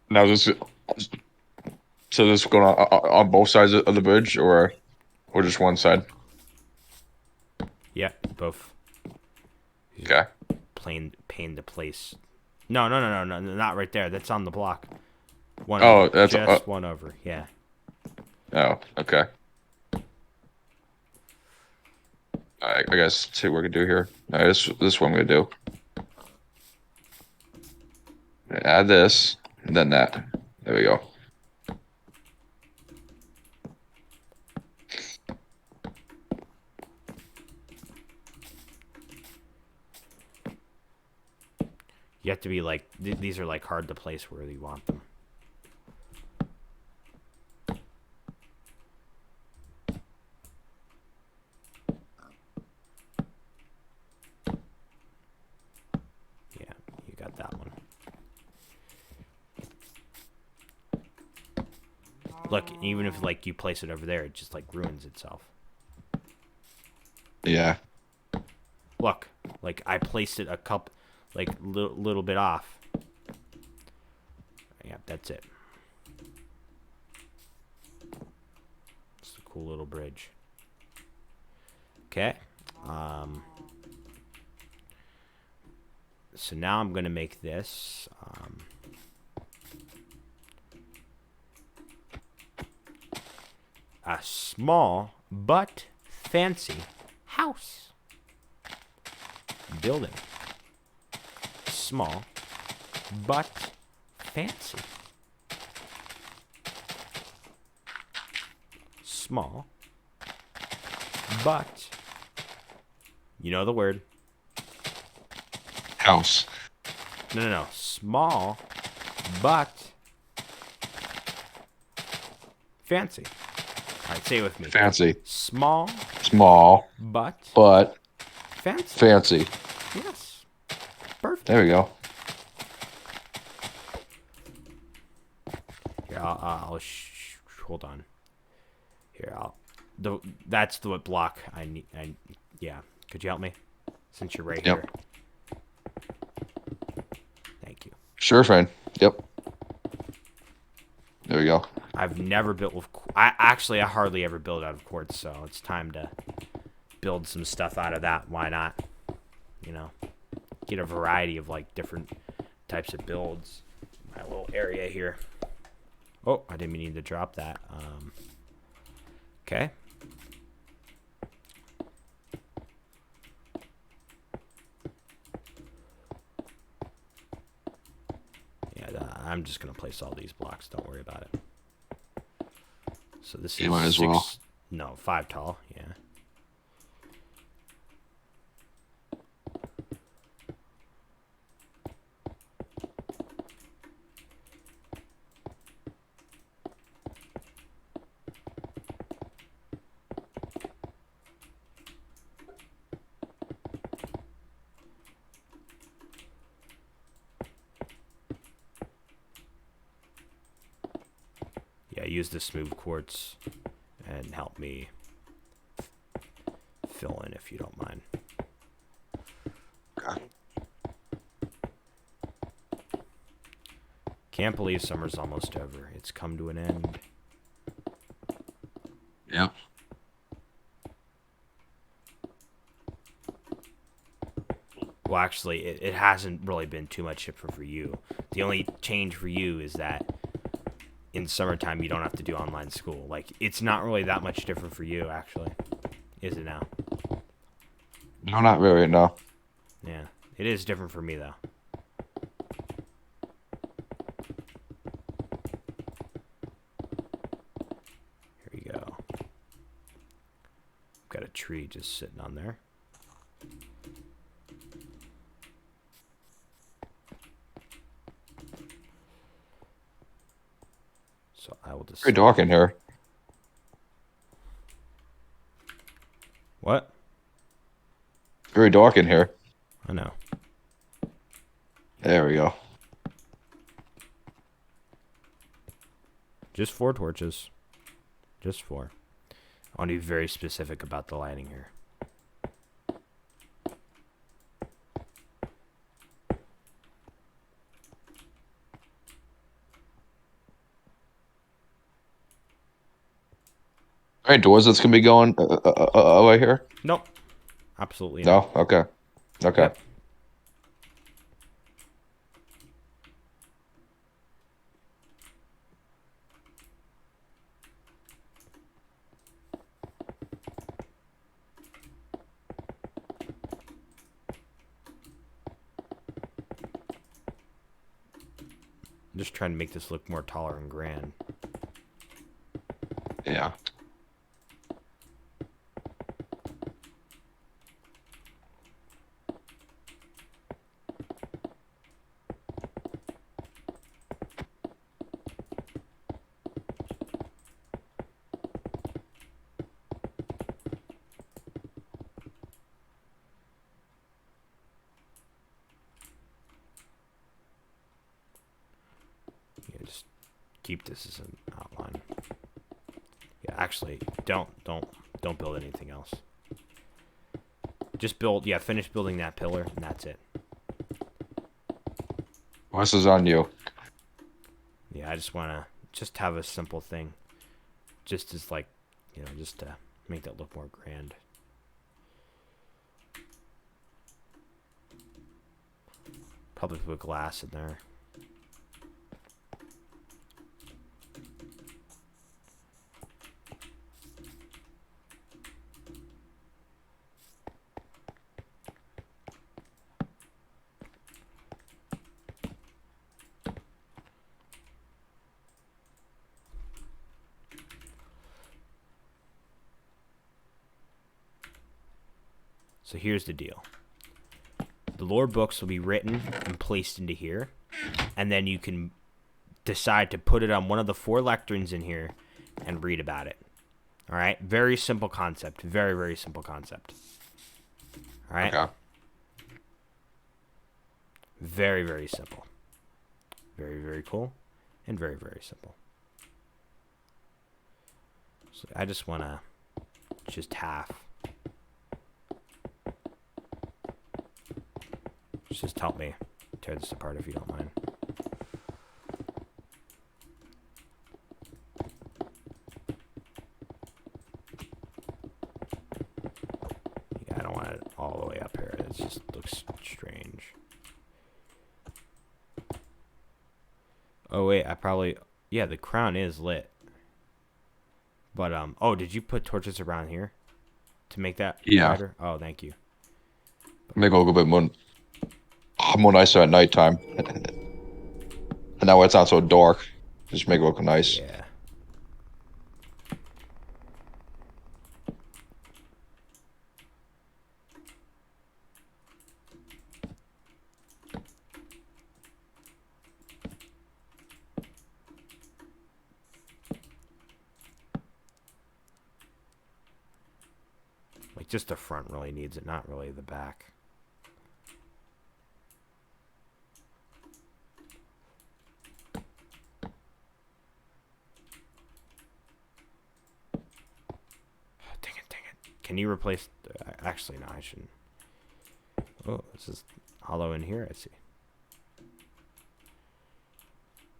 Speaker 2: Now this going on both sides of the bridge or just one side?
Speaker 1: Yeah, both.
Speaker 2: Okay.
Speaker 1: Pain to place. No, not right there. That's on the block. One
Speaker 2: Oh,
Speaker 1: over.
Speaker 2: that's
Speaker 1: Just one over. Yeah.
Speaker 2: Oh, okay. I guess see what we can do here. All right, this is what I'm gonna do. Add this, and then that. There we go.
Speaker 1: You have to be like, these are like hard to place where you want them. Yeah, you got that one. Look, even if like you place it over there, it just like ruins itself.
Speaker 2: Yeah.
Speaker 1: Look, like I placed it a couple, like little bit off. Yeah, that's it. It's a cool little bridge. Okay. So now I'm gonna make this. A small but fancy house. Building. Small but fancy. Small but, you know the word.
Speaker 2: House.
Speaker 1: No. Small but fancy. All right, say it with me.
Speaker 2: Fancy.
Speaker 1: Small
Speaker 2: But
Speaker 1: fancy.
Speaker 2: fancy.
Speaker 1: Yes. Perfect.
Speaker 2: There we go.
Speaker 1: Here, I'll hold on. Here, that's the block I need. Yeah. Could you help me? Since you're right here. Thank you.
Speaker 2: Sure, fine. Yep. There we go.
Speaker 1: I've never built with. I hardly ever build out of quartz, so it's time to build some stuff out of that. Why not? You know, get a variety of like different types of builds. My little area here. Oh, I didn't mean to drop that. Okay. Yeah, I'm just gonna place all these blocks. Don't worry about it. So this is
Speaker 2: might as well.
Speaker 1: 5 tall. Yeah. Yeah, use the smooth quartz and help me fill in if you don't mind.
Speaker 2: Okay.
Speaker 1: Can't believe summer's almost over. It's come to an end.
Speaker 2: Yep.
Speaker 1: Well, actually, it hasn't really been too much different for you. The only change for you is that in summertime, you don't have to do online school. Like, it's not really that much different for you, actually. Is it now?
Speaker 2: No, not really, no.
Speaker 1: Yeah. It is different for me, though. Here we go. Got a tree just sitting on there. So I will just...
Speaker 2: Very dark in here.
Speaker 1: What?
Speaker 2: Very dark in here.
Speaker 1: I know.
Speaker 2: There we go.
Speaker 1: Just 4 torches. Just 4. I want to be very specific about the lighting here.
Speaker 2: Any doors that's gonna be going away here?
Speaker 1: Nope. Absolutely not.
Speaker 2: No. Okay. Okay.
Speaker 1: Yep. I'm just trying to make this look more taller and grand.
Speaker 2: Yeah.
Speaker 1: keep this as an outline. Yeah, actually, don't build anything else. Just build, yeah, finish building that pillar, and that's it.
Speaker 2: This is on you.
Speaker 1: Yeah, I just want to just have a simple thing. Just as, like, you know, just to make that look more grand. Probably put glass in there. So here's the deal. The lore books will be written and placed into here, and then you can decide to put it on one of the 4 lecterns in here and read about it. All right? Very simple concept. Very, very simple concept. All right?
Speaker 2: Okay.
Speaker 1: Very, very simple. Very, very cool. And very, very simple. So I just want to half. Just help me tear this apart if you don't mind. Yeah, I don't want it all the way up here. It just looks strange. Oh, wait, I probably... Yeah, the crown is lit. But, oh, did you put torches around here to make that brighter? Oh, thank you.
Speaker 2: Make it a little bit more nicer at nighttime. And that way it's not so dark. Just make it look nice.
Speaker 1: Yeah. Like, just the front really needs it, not really the back. Dang it. Can you replace... actually, no, I shouldn't. Oh, this is hollow in here, I see.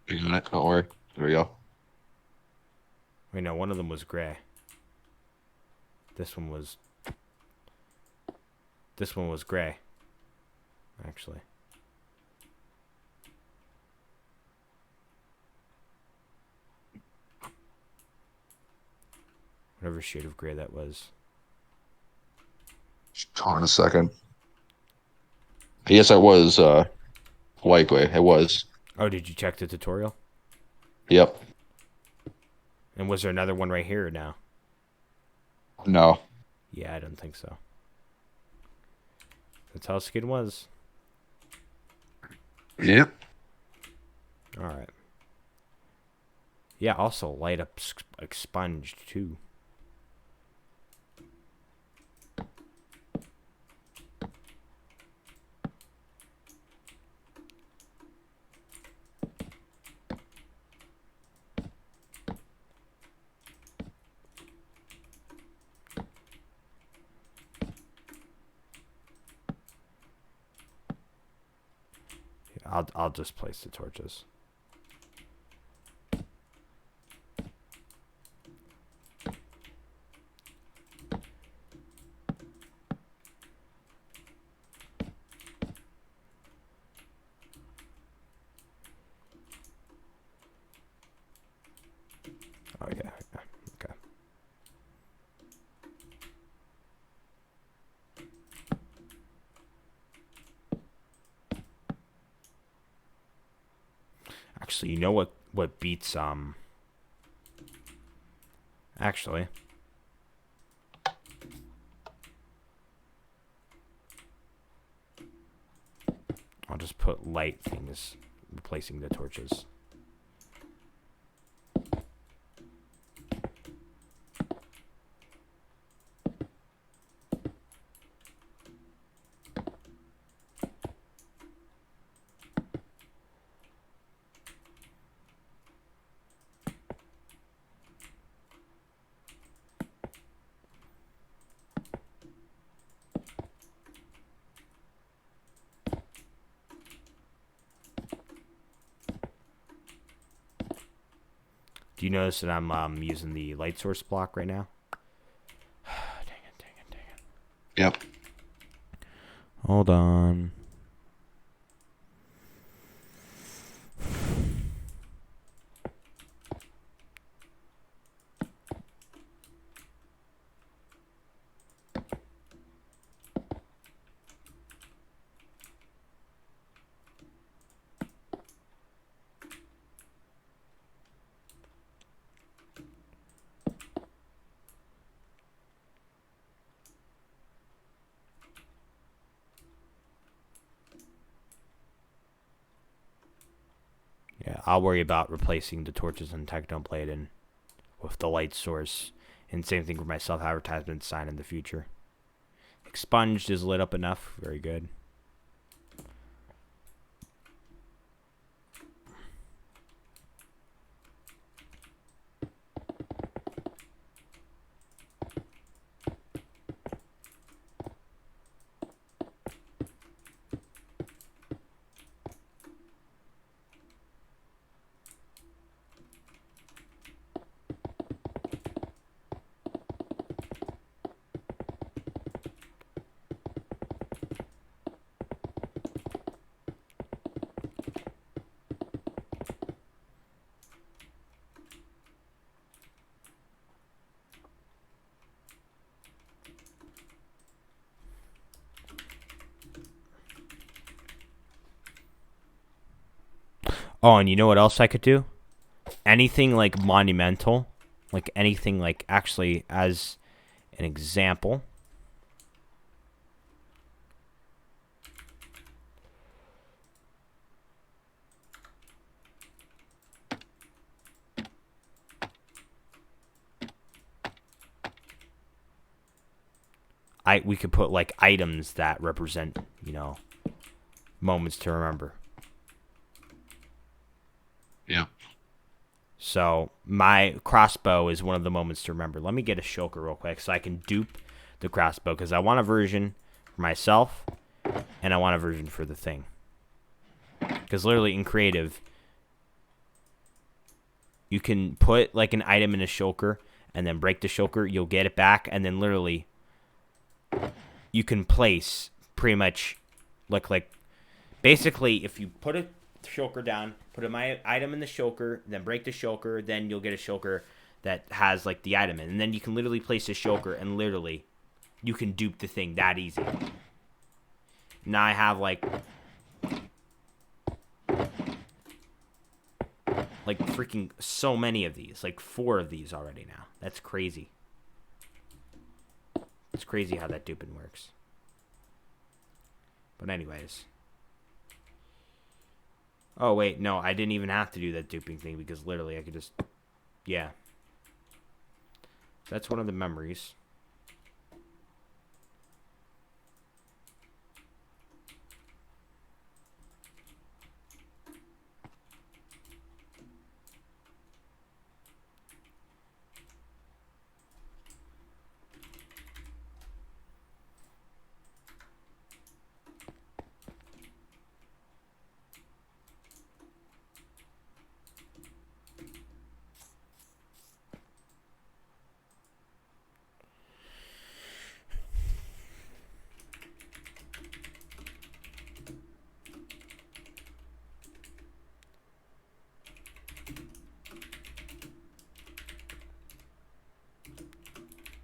Speaker 2: You got it? Don't worry. There we go.
Speaker 1: Wait, no, one of them was gray. This one was gray, actually. Whatever shade of gray that was.
Speaker 2: Hold on a second. Yes, it was light gray. It was.
Speaker 1: Oh, did you check the tutorial?
Speaker 2: Yep.
Speaker 1: And was there another one right here now?
Speaker 2: No.
Speaker 1: Yeah, I don't think so. That's how skin was.
Speaker 2: Yep.
Speaker 1: Alright. Yeah, also light up expunged too. I'll just place the torches. Oh yeah, okay. Actually, you know what beats actually, I'll just put light things replacing the torches. Do you notice that I'm using the light source block right now? Dang it.
Speaker 2: Yep.
Speaker 1: Hold on. Yeah, I'll worry about replacing the torches and Technoblade and with the light source. And same thing for my self-advertisement sign in the future. Expunged is lit up enough. Very good. Oh, and you know what else I could do? Anything like monumental, like anything like actually as an example. We could put like items that represent, moments to remember.
Speaker 2: Yeah.
Speaker 1: So my crossbow is one of the moments to remember. Let me get a shulker real quick so I can dupe the crossbow because I want a version for myself and I want a version for the thing. Because literally in creative, you can put like an item in a shulker and then break the shulker. You'll get it back and then literally you can place pretty much like basically if you put a shulker down, put my item in the shulker, then break the shulker, then you'll get a shulker that has like the item in, and then you can literally place a shulker and literally you can dupe the thing that easy. Now I have like freaking so many of these, like 4 of these already now. That's crazy. It's crazy how that duping works. But anyways. Oh, wait, no, I didn't even have to do that duping thing because literally I could just... Yeah. That's one of the memories.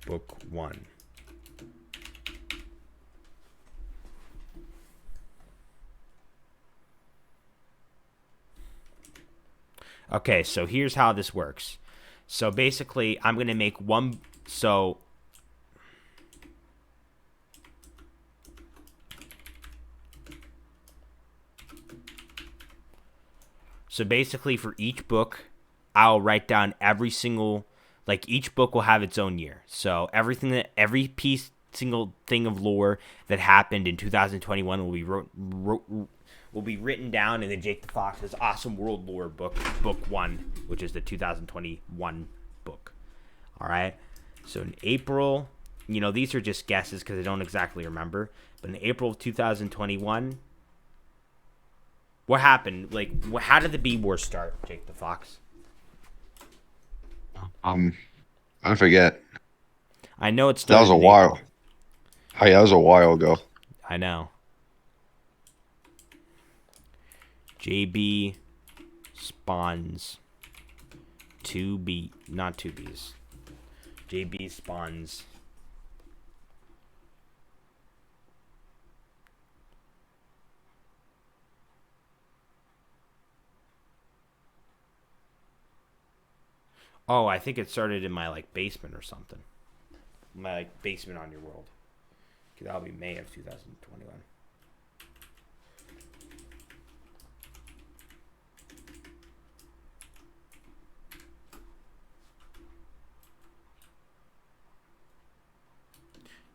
Speaker 1: Book 1. Okay, so here's how this works. So basically, I'm going to make one... So basically, for each book, I'll write down every single... Like, each book will have its own year. So every single thing of lore that happened in 2021 will be written down in the Jake the Fox's Awesome World Lore book 1, which is the 2021 book. All right. So in April, these are just guesses because I don't exactly remember. But in April of 2021, what happened? Like, how did the Bee War start, Jake the Fox?
Speaker 2: Um, I forget.
Speaker 1: I know it
Speaker 2: That was
Speaker 1: started
Speaker 2: a
Speaker 1: in
Speaker 2: while.
Speaker 1: April.
Speaker 2: Oh, yeah, that was a while ago.
Speaker 1: I know. JB spawns 2B, not 2Bs. JB spawns. Oh, I think it started in my like basement or something. My like basement on your world. That'll be May of 2021.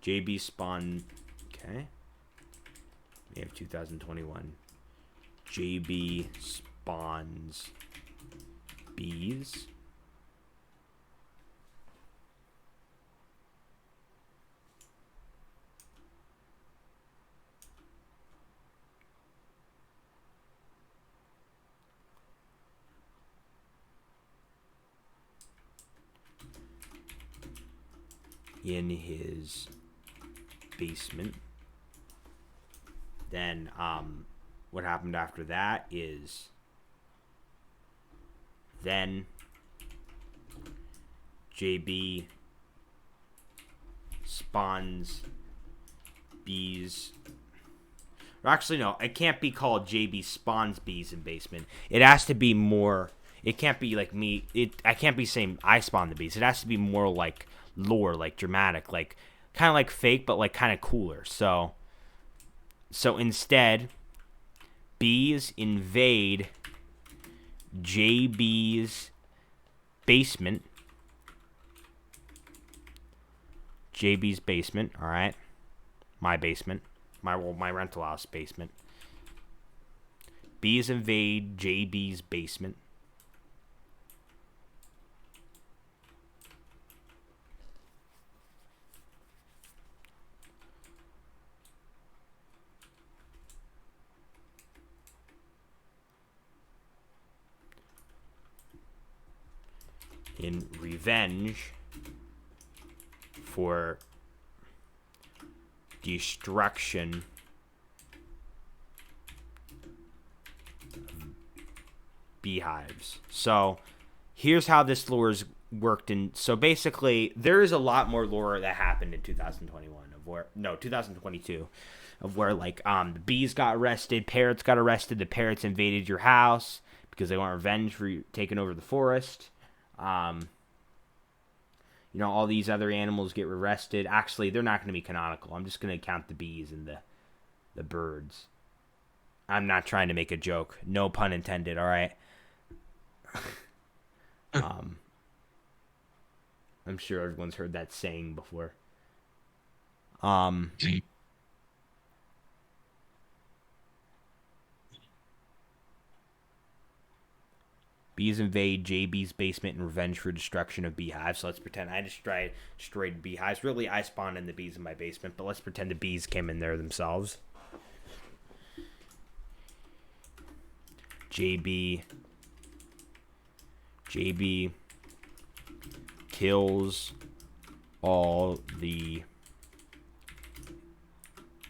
Speaker 1: JB spawn. Okay. May of 2021. JB spawns bees. In his basement. Then what happened after that is then JB spawns bees. Or actually, no, it can't be called JB spawns bees in basement. It has to be more. It can't be like me. I can't be saying I spawn the bees. It has to be more like lore, like dramatic, like kind of like fake, but like kind of cooler. So instead, bees invade JB's basement. JB's basement, all right? My basement. My rental house basement. Bees invade JB's basement. In revenge for destruction beehives. So here's how this lore's worked in. So basically, there is a lot more lore that happened in 2021 of where 2022 of where like the bees got arrested, parrots got arrested, the parrots invaded your house because they want revenge for taking over the forest. All these other animals get arrested. Actually, they're not going to be canonical. I'm just going to count the bees and the birds. I'm not trying to make a joke. No pun intended, all right? I'm sure everyone's heard that saying before. Bees invade JB's basement in revenge for destruction of beehives. So let's pretend I destroyed beehives. Really, I spawned in the bees in my basement, but let's pretend the bees came in there themselves. JB kills all the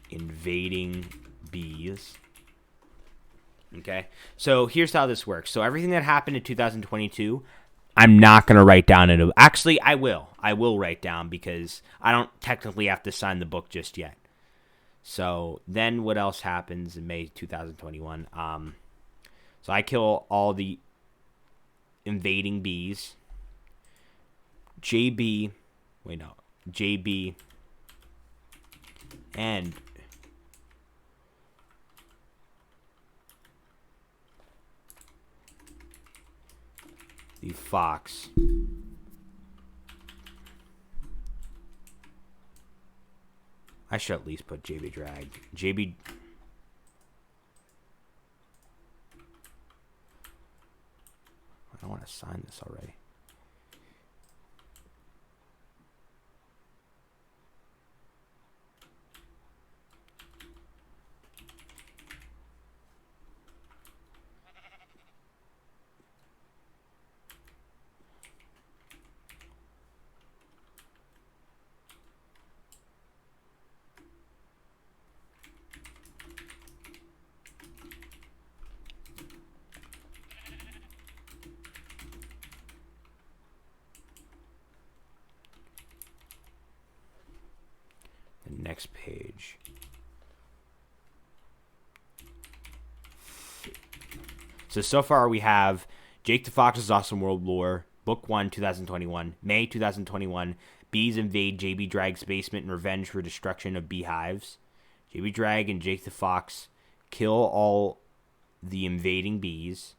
Speaker 1: invading bees. Okay, so here's how this works. So everything that happened in 2022, I'm not going to write down into. Actually, I will. I will write down because I don't technically have to sign the book just yet. So then what else happens in May 2021? So I kill all the invading bees. JB and the fox I should at least put JB drag. JB. I don't want to sign this already. And next page. So far we have Jake the Fox's Awesome World Lore, Book 1, 2021, May 2021, Bees invade JB Drag's basement in revenge for destruction of beehives. JB Drag and Jake the Fox kill all the invading bees.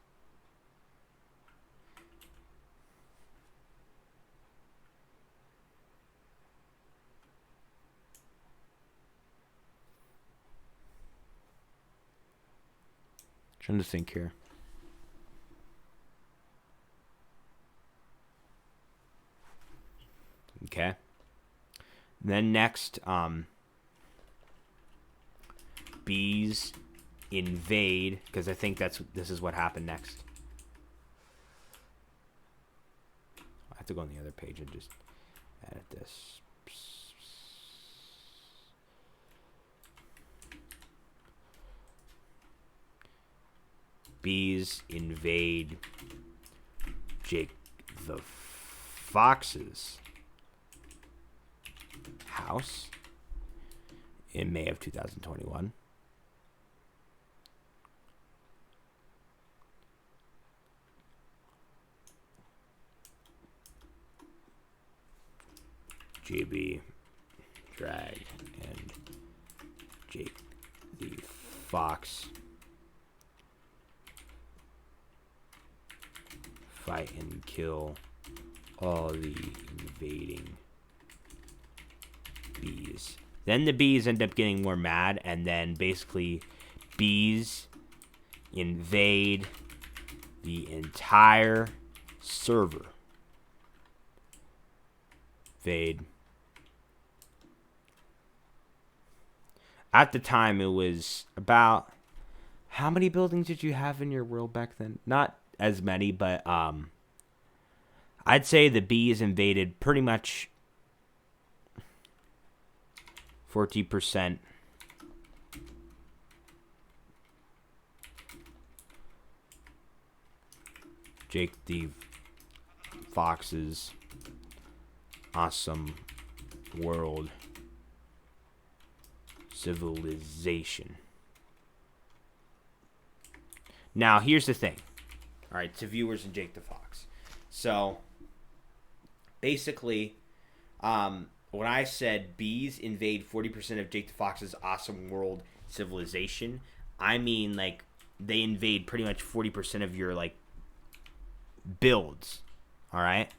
Speaker 1: Trying to think here. Okay. Then next, bees invade, because I think this is what happened next. I have to go on the other page and just edit this. Bees invade Jake the Fox's house in May of 2021. JB Drag and Jake the Fox fight and kill all the invading bees. Then the bees end up getting more mad, and then basically bees invade the entire server. Invade. At the time, it was about... How many buildings did you have in your world back then? Not as many, but I'd say the bees invaded pretty much 40%. Jake the Fox's Awesome World Civilization. Now, here's the thing. All right, to viewers and Jake the Fox. So, basically, when I said bees invade 40% of Jake the Fox's Awesome World Civilization, I mean, like, they invade pretty much 40% of your, like, builds. All right?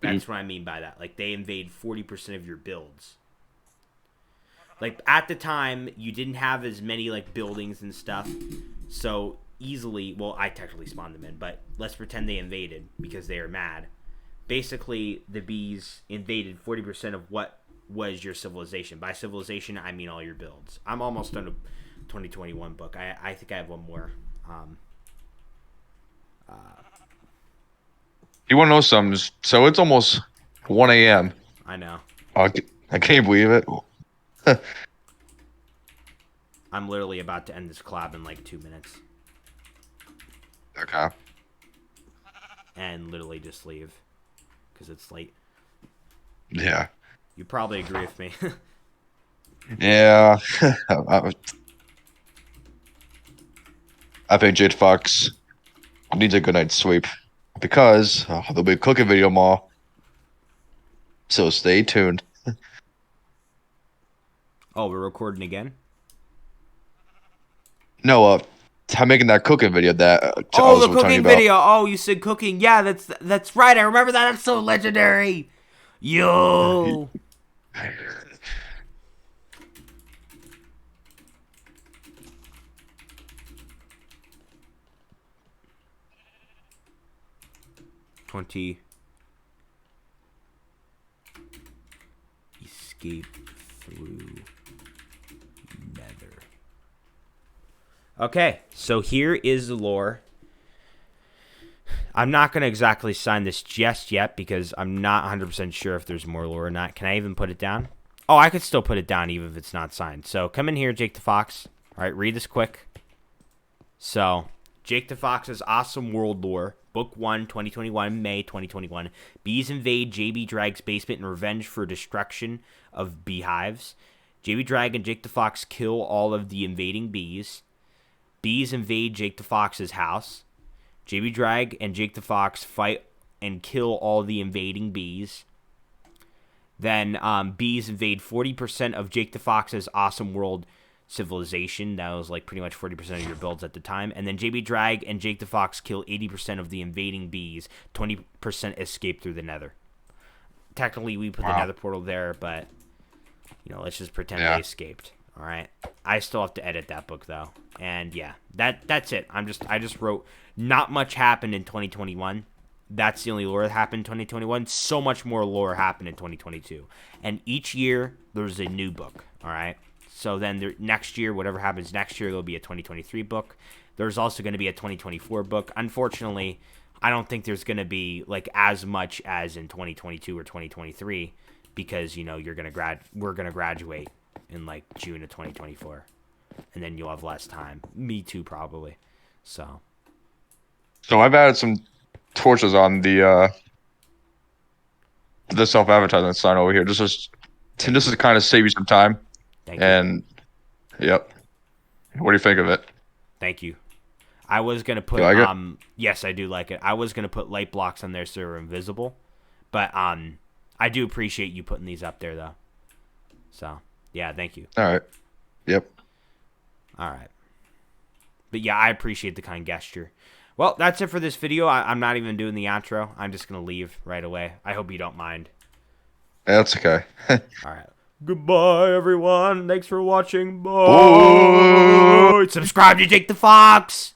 Speaker 1: That's what I mean by that. Like, they invade 40% of your builds. Like, at the time, you didn't have as many, like, buildings and stuff. So, easily... Well, I technically spawned them in, but let's pretend they invaded because they are mad. Basically, the bees invaded 40% of what was your civilization. By civilization, I mean all your builds. I'm almost done a 2021 book. I think I have one more.
Speaker 2: You want to know something? So it's almost 1 a.m.
Speaker 1: I know.
Speaker 2: I can't believe it.
Speaker 1: I'm literally about to end this collab in like 2 minutes.
Speaker 2: Okay.
Speaker 1: And literally just leave. Because it's late.
Speaker 2: Yeah.
Speaker 1: You probably agree with me.
Speaker 2: Yeah. I think Jade Fox needs a good night's sleep. Because there'll be a cooking video tomorrow. So stay tuned.
Speaker 1: Oh, we're recording again?
Speaker 2: No, I'm making that cooking video that I
Speaker 1: Oh,
Speaker 2: was
Speaker 1: the
Speaker 2: telling you
Speaker 1: cooking
Speaker 2: about.
Speaker 1: video. Oh, you said cooking. Yeah, that's right. I remember that. That's so legendary. Yo. Escape through nether. Okay, so here is the lore. I'm not going to exactly sign this just yet because I'm not 100% sure if there's more lore or not. Can I even put it down? Oh, I could still put it down even if it's not signed. So come in here, Jake the Fox. All right, read this quick. So, Jake the Fox's Awesome World Lore, Book 1, 2021, May 2021. Bees invade JB Drag's basement in revenge for destruction of beehives. JB Drag and Jake the Fox kill all of the invading bees. Bees invade Jake the Fox's house. JB Drag and Jake the Fox fight and kill all the invading bees. Then bees invade 40% of Jake the Fox's awesome world civilization. That was like pretty much 40% of your builds at the time. And then JB Drag and Jake the Fox kill 80% of the invading bees. 20% escape through the nether. Technically, we put the nether portal there, but, you know, let's just pretend they escaped. All right. I still have to edit that book, though. And, yeah, that's it. I just wrote, not much happened in 2021. That's the only lore that happened in 2021. So much more lore happened in 2022. And each year, there's a new book, all right? So then next year, whatever happens next year, there'll be a 2023 book. There's also going to be a 2024 book. Unfortunately, I don't think there's going to be, like, as much as in 2022 or 2023 because, you know, we're going to graduate in, like, June of 2024. And then you'll have less time. Me too, probably. So
Speaker 2: I've added some torches on the self-advertisement sign over here. This is to kind of save you some time.
Speaker 1: Thank you.
Speaker 2: And yep. What do you think of it?
Speaker 1: Thank you. I was gonna put
Speaker 2: You like it?
Speaker 1: Yes, I do like it. I was gonna put light blocks on there so they're invisible. But I do appreciate you putting these up there though. So yeah, thank you.
Speaker 2: All right. Yep.
Speaker 1: All right. But yeah, I appreciate the kind gesture. Well, that's it for this video. I'm not even doing the outro. I'm just going to leave right away. I hope you don't mind.
Speaker 2: That's okay.
Speaker 1: All right. Goodbye, everyone. Thanks for watching. Bye.
Speaker 2: Bye.
Speaker 1: Subscribe to Jake the Fox.